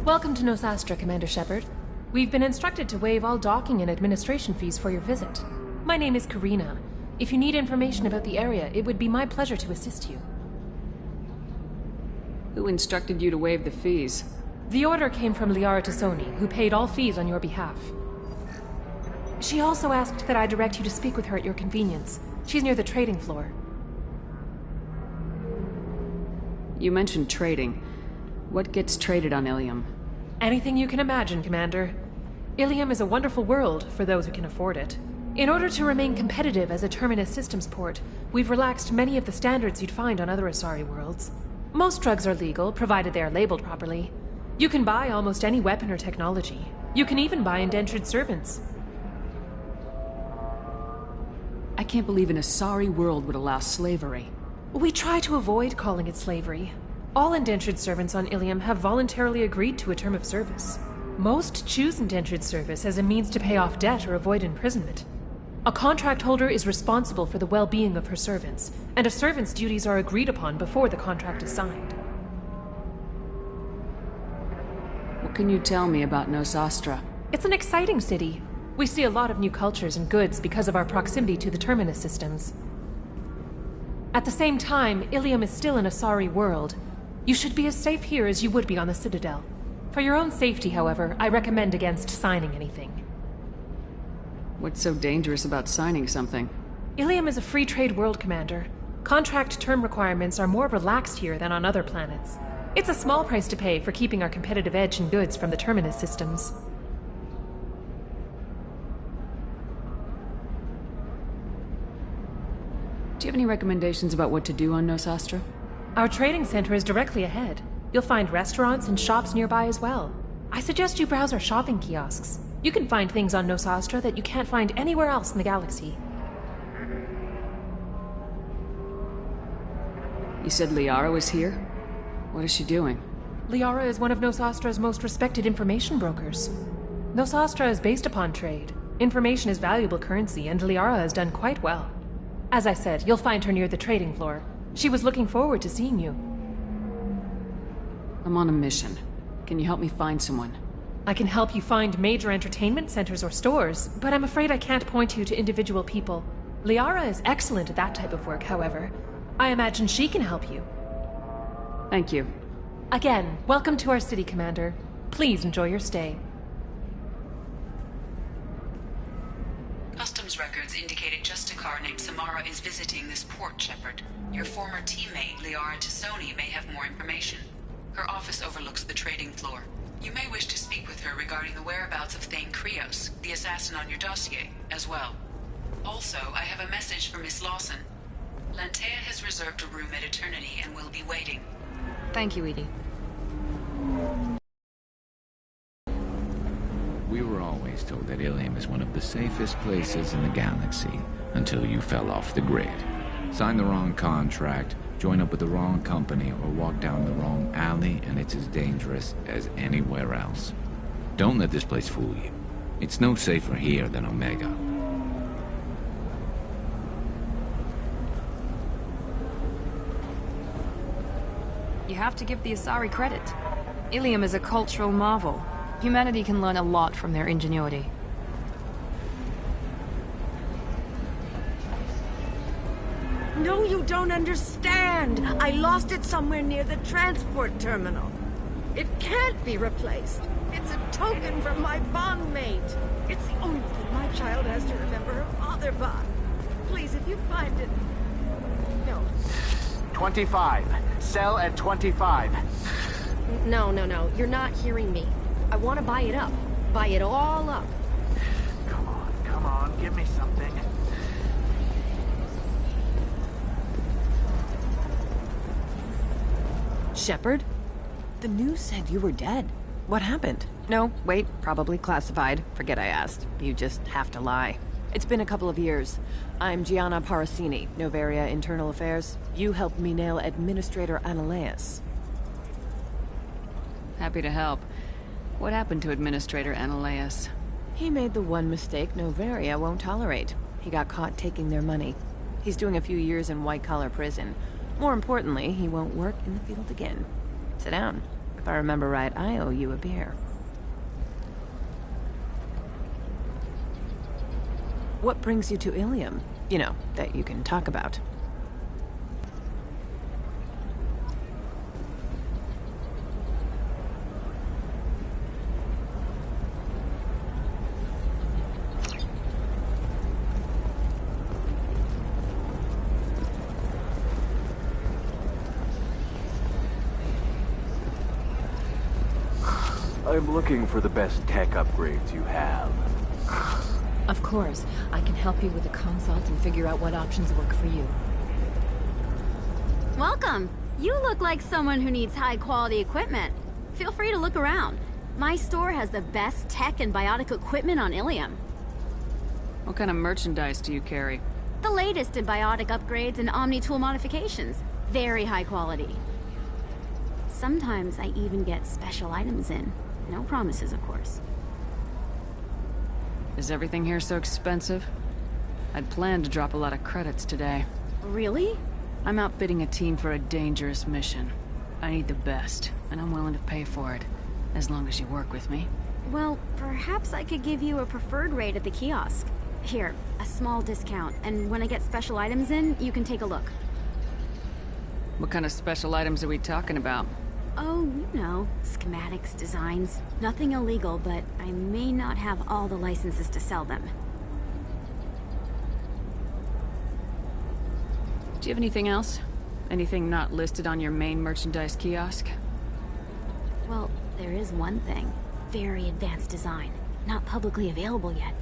Welcome to Nosastra, Commander Shepard. We've been instructed to waive all docking and administration fees for your visit. My name is Karina. If you need information about the area, it would be my pleasure to assist you. Who instructed you to waive the fees? The order came from Liara Tassoni, who paid all fees on your behalf. She also asked that I direct you to speak with her at your convenience. She's near the trading floor. You mentioned trading. What gets traded on Ilium? Anything you can imagine, Commander. Ilium is a wonderful world for those who can afford it. In order to remain competitive as a Terminus systems port, we've relaxed many of the standards you'd find on other Asari worlds. Most drugs are legal, provided they are labeled properly. You can buy almost any weapon or technology. You can even buy indentured servants. I can't believe an Asari world would allow slavery. We try to avoid calling it slavery. All indentured servants on Ilium have voluntarily agreed to a term of service. Most choose indentured service as a means to pay off debt or avoid imprisonment. A contract holder is responsible for the well-being of her servants, and a servant's duties are agreed upon before the contract is signed. What can you tell me about Nosastra? It's an exciting city. We see a lot of new cultures and goods because of our proximity to the Terminus systems. At the same time, Ilium is still an Asari world. You should be as safe here as you would be on the Citadel. For your own safety, however, I recommend against signing anything. What's so dangerous about signing something? Ilium is a free trade world, Commander. Contract term requirements are more relaxed here than on other planets. It's a small price to pay for keeping our competitive edge in goods from the Terminus systems. Do you have any recommendations about what to do on Nosastra? Our trading center is directly ahead. You'll find restaurants and shops nearby as well. I suggest you browse our shopping kiosks. You can find things on Nosastra that you can't find anywhere else in the galaxy. You said Liara was here? What is she doing? Liara is one of Nosastra's most respected information brokers. Nosastra is based upon trade. Information is valuable currency, and Liara has done quite well. As I said, you'll find her near the trading floor. She was looking forward to seeing you. I'm on a mission. Can you help me find someone? I can help you find major entertainment centers or stores, but I'm afraid I can't point you to individual people. Liara is excellent at that type of work, however. I imagine she can help you. Thank you. Again, welcome to our city, Commander. Please enjoy your stay. Customs records indicate a Justicar named Samara is visiting this port, Shepard. Your former teammate, Liara Tassoni, may have more information. Her office overlooks the trading floor. You may wish to speak with her regarding the whereabouts of Thane Krios, the assassin on your dossier, as well. Also, I have a message for Miss Lawson. Lantea has reserved a room at Eternity and will be waiting. Thank you, Edie. We were always told that Ilium is one of the safest places in the galaxy, until you fell off the grid. Signed the wrong contract, join up with the wrong company, or walk down the wrong alley, and it's as dangerous as anywhere else. Don't let this place fool you. It's no safer here than Omega. You have to give the Asari credit. Ilium is a cultural marvel. Humanity can learn a lot from their ingenuity. No, you don't understand. I lost it somewhere near the transport terminal. It can't be replaced. It's a token from my bondmate. It's the only thing my child has to remember her father by. Please, if you find it... No. 25. Sell at 25. No. You're not hearing me. I want to buy it up. Buy it all up. Come on. Give me something. Shepard? The news said you were dead. What happened? No, wait, probably classified. Forget I asked. You just have to lie. It's been a couple of years. I'm Gianna Parasini, Novaria Internal Affairs. You helped me nail Administrator Analeas. Happy to help. What happened to Administrator Analeas? He made the one mistake Novaria won't tolerate. He got caught taking their money. He's doing a few years in white-collar prison. More importantly, he won't work in the field again. Sit down. If I remember right, I owe you a beer. What brings you to Ilium? You know, that you can talk about. I'm looking for the best tech upgrades you have. Of course. I can help you with a consult and figure out what options work for you. Welcome. You look like someone who needs high-quality equipment. Feel free to look around. My store has the best tech and biotic equipment on Ilium. What kind of merchandise do you carry? The latest in biotic upgrades and Omni-tool modifications. Very high quality. Sometimes I even get special items in. No promises, of course. Is everything here so expensive? I'd planned to drop a lot of credits today. Really? I'm outfitting a team for a dangerous mission. I need the best, and I'm willing to pay for it, as long as you work with me. Well, perhaps I could give you a preferred rate at the kiosk. Here, a small discount, and when I get special items in, you can take a look. What kind of special items are we talking about? Oh, you know, schematics, designs. Nothing illegal, but I may not have all the licenses to sell them. Do you have anything else? Anything not listed on your main merchandise kiosk? Well, there is one thing. Very advanced design. Not publicly available yet.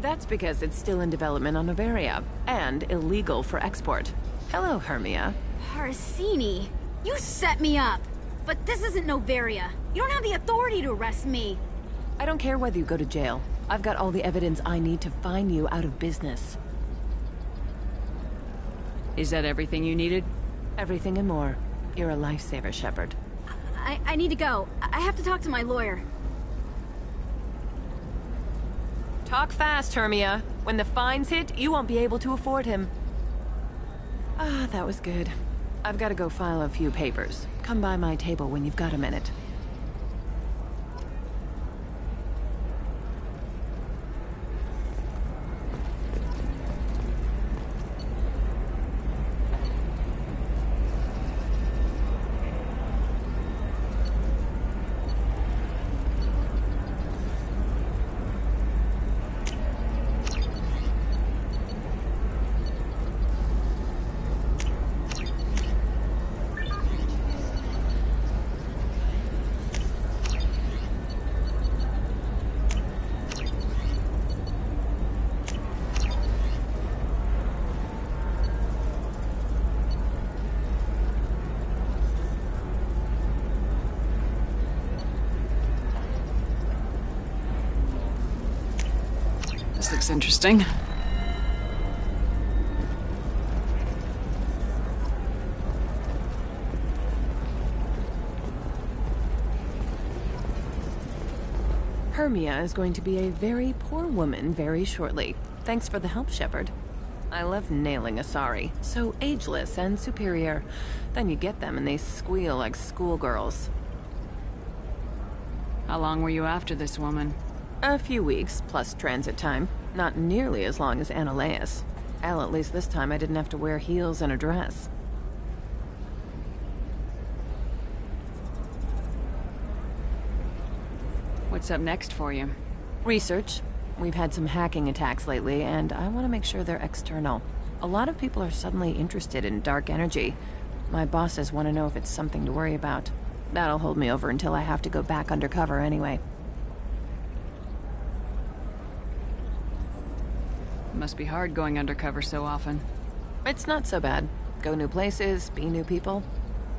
That's because it's still in development on Noveria, and illegal for export. Hello, Hermia. Parasini! You set me up! But this isn't Noveria. You don't have the authority to arrest me. I don't care whether you go to jail. I've got all the evidence I need to find you out of business. Is that everything you needed? Everything and more. You're a lifesaver, Shepard. I need to go. I have to talk to my lawyer. Talk fast, Hermia. When the fines hit, you won't be able to afford him. Ah, that was good. I've got to go file a few papers. Come by my table when you've got a minute. This looks interesting. Hermia is going to be a very poor woman very shortly. Thanks for the help, Shepard. I love nailing Asari. So ageless and superior. Then you get them and they squeal like schoolgirls. How long were you after this woman? A few weeks, plus transit time. Not nearly as long as Annaleus. Hell, at least this time I didn't have to wear heels and a dress. What's up next for you? Research. We've had some hacking attacks lately, and I want to make sure they're external. A lot of people are suddenly interested in dark energy. My bosses want to know if it's something to worry about. That'll hold me over until I have to go back undercover anyway. Must be hard going undercover so often. It's not so bad. Go new places, be new people.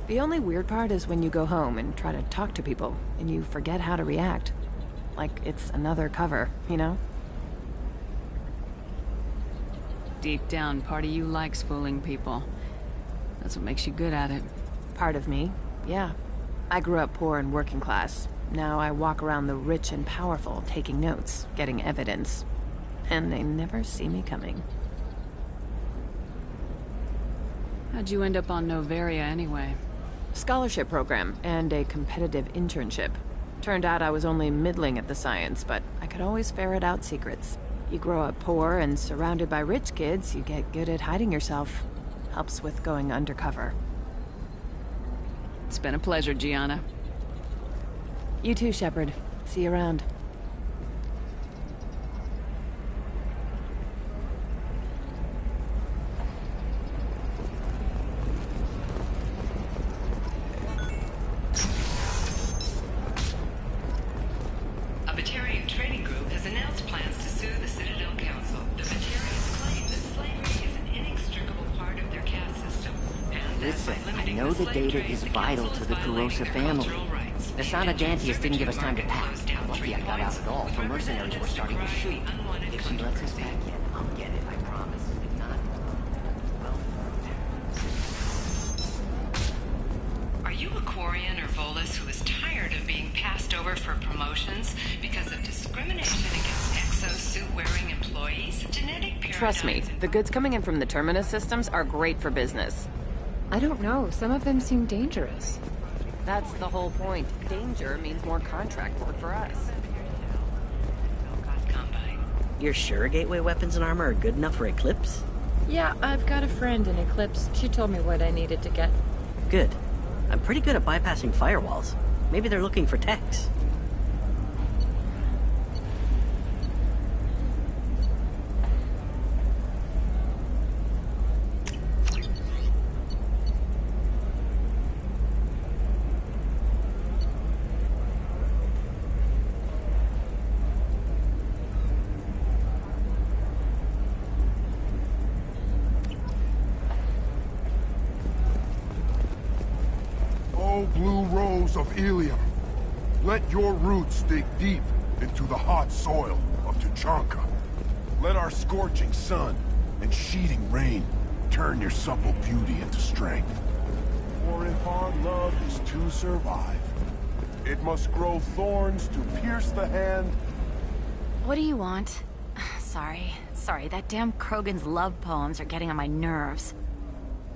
The only weird part is when you go home and try to talk to people, and you forget how to react. Like it's another cover, you know? Deep down, part of you likes fooling people. That's what makes you good at it. Part of me, yeah. I grew up poor and working class. Now I walk around the rich and powerful, taking notes, getting evidence. And they never see me coming. How'd you end up on Novaria anyway? Scholarship program and a competitive internship. Turned out I was only middling at the science, but I could always ferret out secrets. You grow up poor and surrounded by rich kids, you get good at hiding yourself. Helps with going undercover. It's been a pleasure, Gianna. You too, Shepard. See you around. Data is vital to the Kurosa family. The Sanadantius didn't give us time to pack. Lucky I got out at all, for mercenaries were starting to shoot. If she lets us back in, I'll get it, I promise. If not, well... Are you a Quarian or Volus who is tired of being passed over for promotions because of discrimination against exosuit-wearing employees? Genetic paradigms... Trust me, the goods coming in from the Terminus systems are great for business. I don't know. Some of them seem dangerous. That's the whole point. Danger means more contract work for us. You're sure gateway weapons and armor are good enough for Eclipse? Yeah, I've got a friend in Eclipse. She told me what I needed to get. Good. I'm pretty good at bypassing firewalls. Maybe they're looking for techs. Blue rose of Ilium, let your roots dig deep into the hot soil of Tuchanka. Let our scorching sun and sheeting rain turn your supple beauty into strength. For if our love is to survive, it must grow thorns to pierce the hand. What do you want? Sorry, that damn Krogan's love poems are getting on my nerves.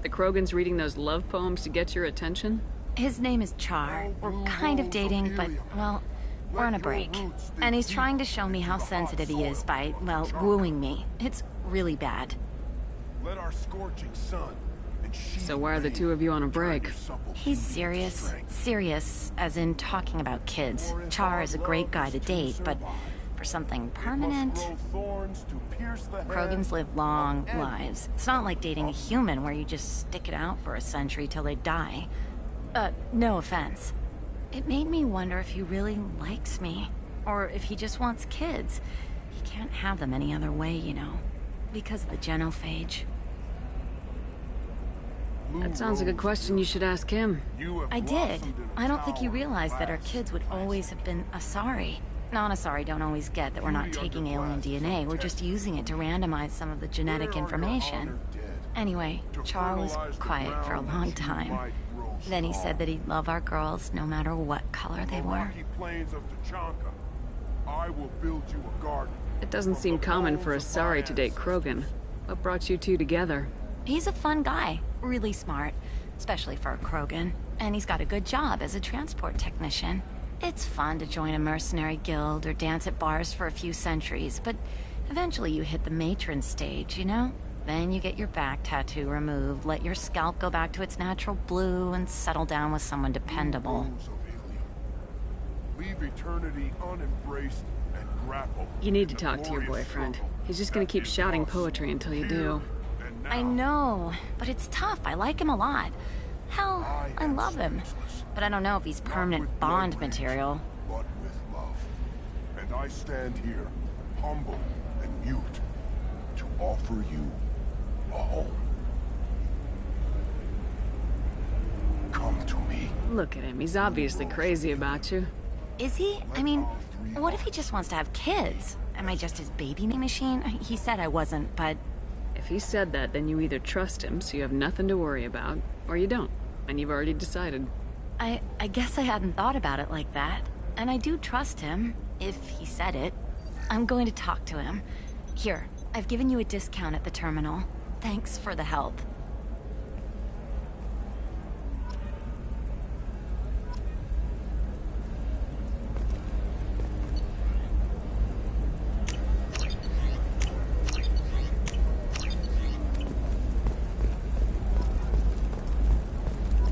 The Krogan's reading those love poems to get your attention? His name is Char. We're kind of dating, but, well, we're on a break. And he's trying to show me how sensitive he is by, well, wooing me. It's really bad. Let our scorching sun and so why are the two of you on a break? He's serious. Serious, as in talking about kids. Char is a great guy to date, but for something permanent... Krogans live long lives. It's not like dating a human where you just stick it out for a century till they die. No offense. It made me wonder if he really likes me. Or if he just wants kids. He can't have them any other way, you know. Because of the genophage. That sounds like a question you should ask him. I did. I don't think you realized that our kids would always have been Asari. Non-Asari don't always get that we're not taking alien DNA. We're just using it to randomize some of the genetic information. Anyway, Char was quiet for a long time. Then he said that he'd love our girls no matter what color they were. It doesn't seem common for Asari to date Krogan. What brought you two together? He's a fun guy. Really smart. Especially for a Krogan. And he's got a good job as a transport technician. It's fun to join a mercenary guild or dance at bars for a few centuries, but eventually you hit the matron stage, you know? Then you get your back tattoo removed, let your scalp go back to its natural blue, and settle down with someone dependable. Leave eternity unembraced and grapple. You need to talk to your boyfriend. He's just gonna keep shouting poetry until you do. I know, but it's tough. I like him a lot. Hell, I love him. But I don't know if he's permanent Bond material. But with love. And I stand here, humble and mute, to offer you a home. Come to me. Look at him. He's obviously crazy about you. Is he? I mean, what if he just wants to have kids? Am I just his baby machine? He said I wasn't, but... If he said that, then you either trust him, so you have nothing to worry about, or you don't, and you've already decided. I guess I hadn't thought about it like that. And I do trust him, if he said it. I'm going to talk to him. Here, I've given you a discount at the terminal. Thanks for the help.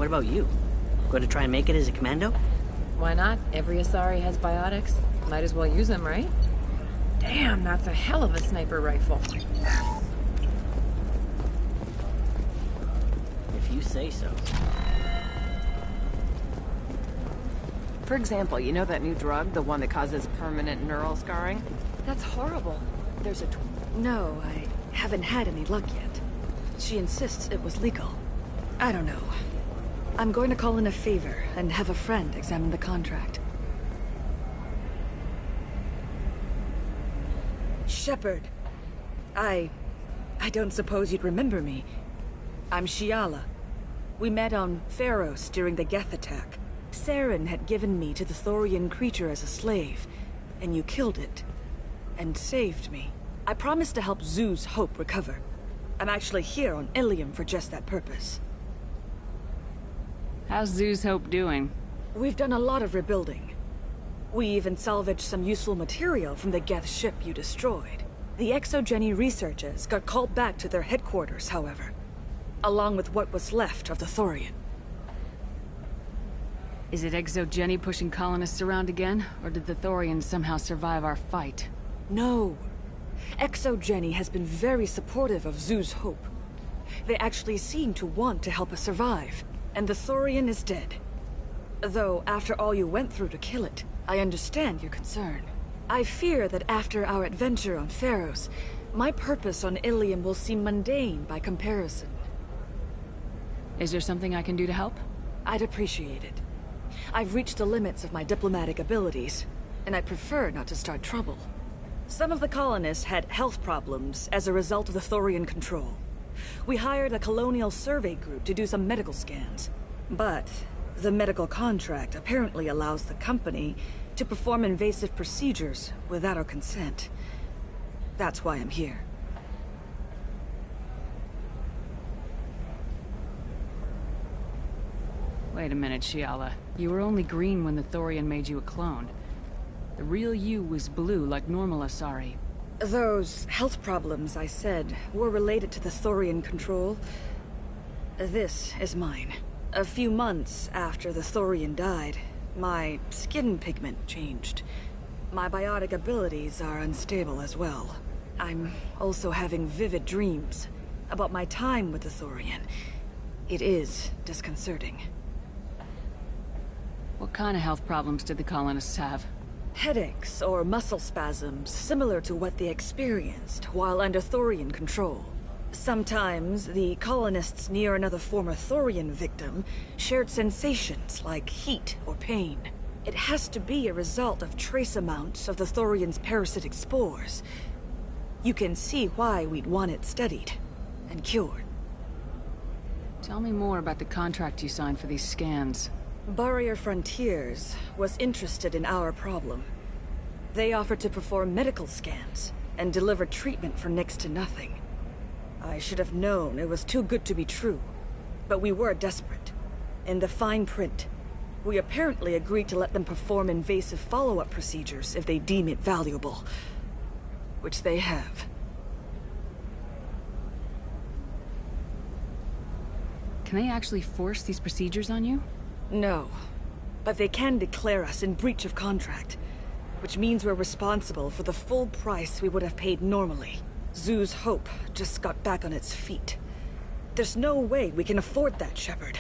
What about you? Going to try and make it as a commando? Why not? Every Asari has biotics. Might as well use them, right? Damn, that's a hell of a sniper rifle. If you say so. For example, you know that new drug, the one that causes permanent neural scarring? That's horrible. There's a... No, I haven't had any luck yet. She insists it was legal. I don't know. I'm going to call in a favor and have a friend examine the contract. Shepard. I don't suppose you'd remember me. I'm Shiala. We met on Pharos during the Geth attack. Saren had given me to the Thorian creature as a slave, and you killed it. And saved me. I promised to help Zoo's Hope recover. I'm actually here on Ilium for just that purpose. How's Zoo's Hope doing? We've done a lot of rebuilding. We even salvaged some useful material from the Geth ship you destroyed. The Exogeny researchers got called back to their headquarters, however, along with what was left of the Thorian. Is it Exogeny pushing colonists around again, or did the Thorians somehow survive our fight? No. Exogeny has been very supportive of Zoo's Hope. They actually seem to want to help us survive, and the Thorian is dead. Though, after all you went through to kill it, I understand your concern. I fear that after our adventure on Pharos, my purpose on Ilium will seem mundane by comparison. Is there something I can do to help? I'd appreciate it. I've reached the limits of my diplomatic abilities, and I prefer not to start trouble. Some of the colonists had health problems as a result of the Thorian control. We hired a colonial survey group to do some medical scans. But the medical contract apparently allows the company to perform invasive procedures without our consent. That's why I'm here. Wait a minute, Shiala. You were only green when the Thorian made you a clone. The real you was blue, like normal Asari. Those health problems I said were related to the Thorian control. This is mine. A few months after the Thorian died, my skin pigment changed. My biotic abilities are unstable as well. I'm also having vivid dreams about my time with the Thorian. It is disconcerting. What kind of health problems did the colonists have? Headaches or muscle spasms similar to what they experienced while under Thorian control. Sometimes the colonists near another former Thorian victim shared sensations like heat or pain. It has to be a result of trace amounts of the Thorian's parasitic spores. You can see why we'd want it studied and cured. Tell me more about the contract you signed for these scans. Barrier Frontiers was interested in our problem. They offered to perform medical scans and deliver treatment for next to nothing. I should have known it was too good to be true, but we were desperate. In the fine print, we apparently agreed to let them perform invasive follow-up procedures if they deem it valuable, which they have. Can they actually force these procedures on you? No, but they can declare us in breach of contract, which means we're responsible for the full price we would have paid normally. Zoo's Hope just got back on its feet. There's no way we can afford that, Shepard.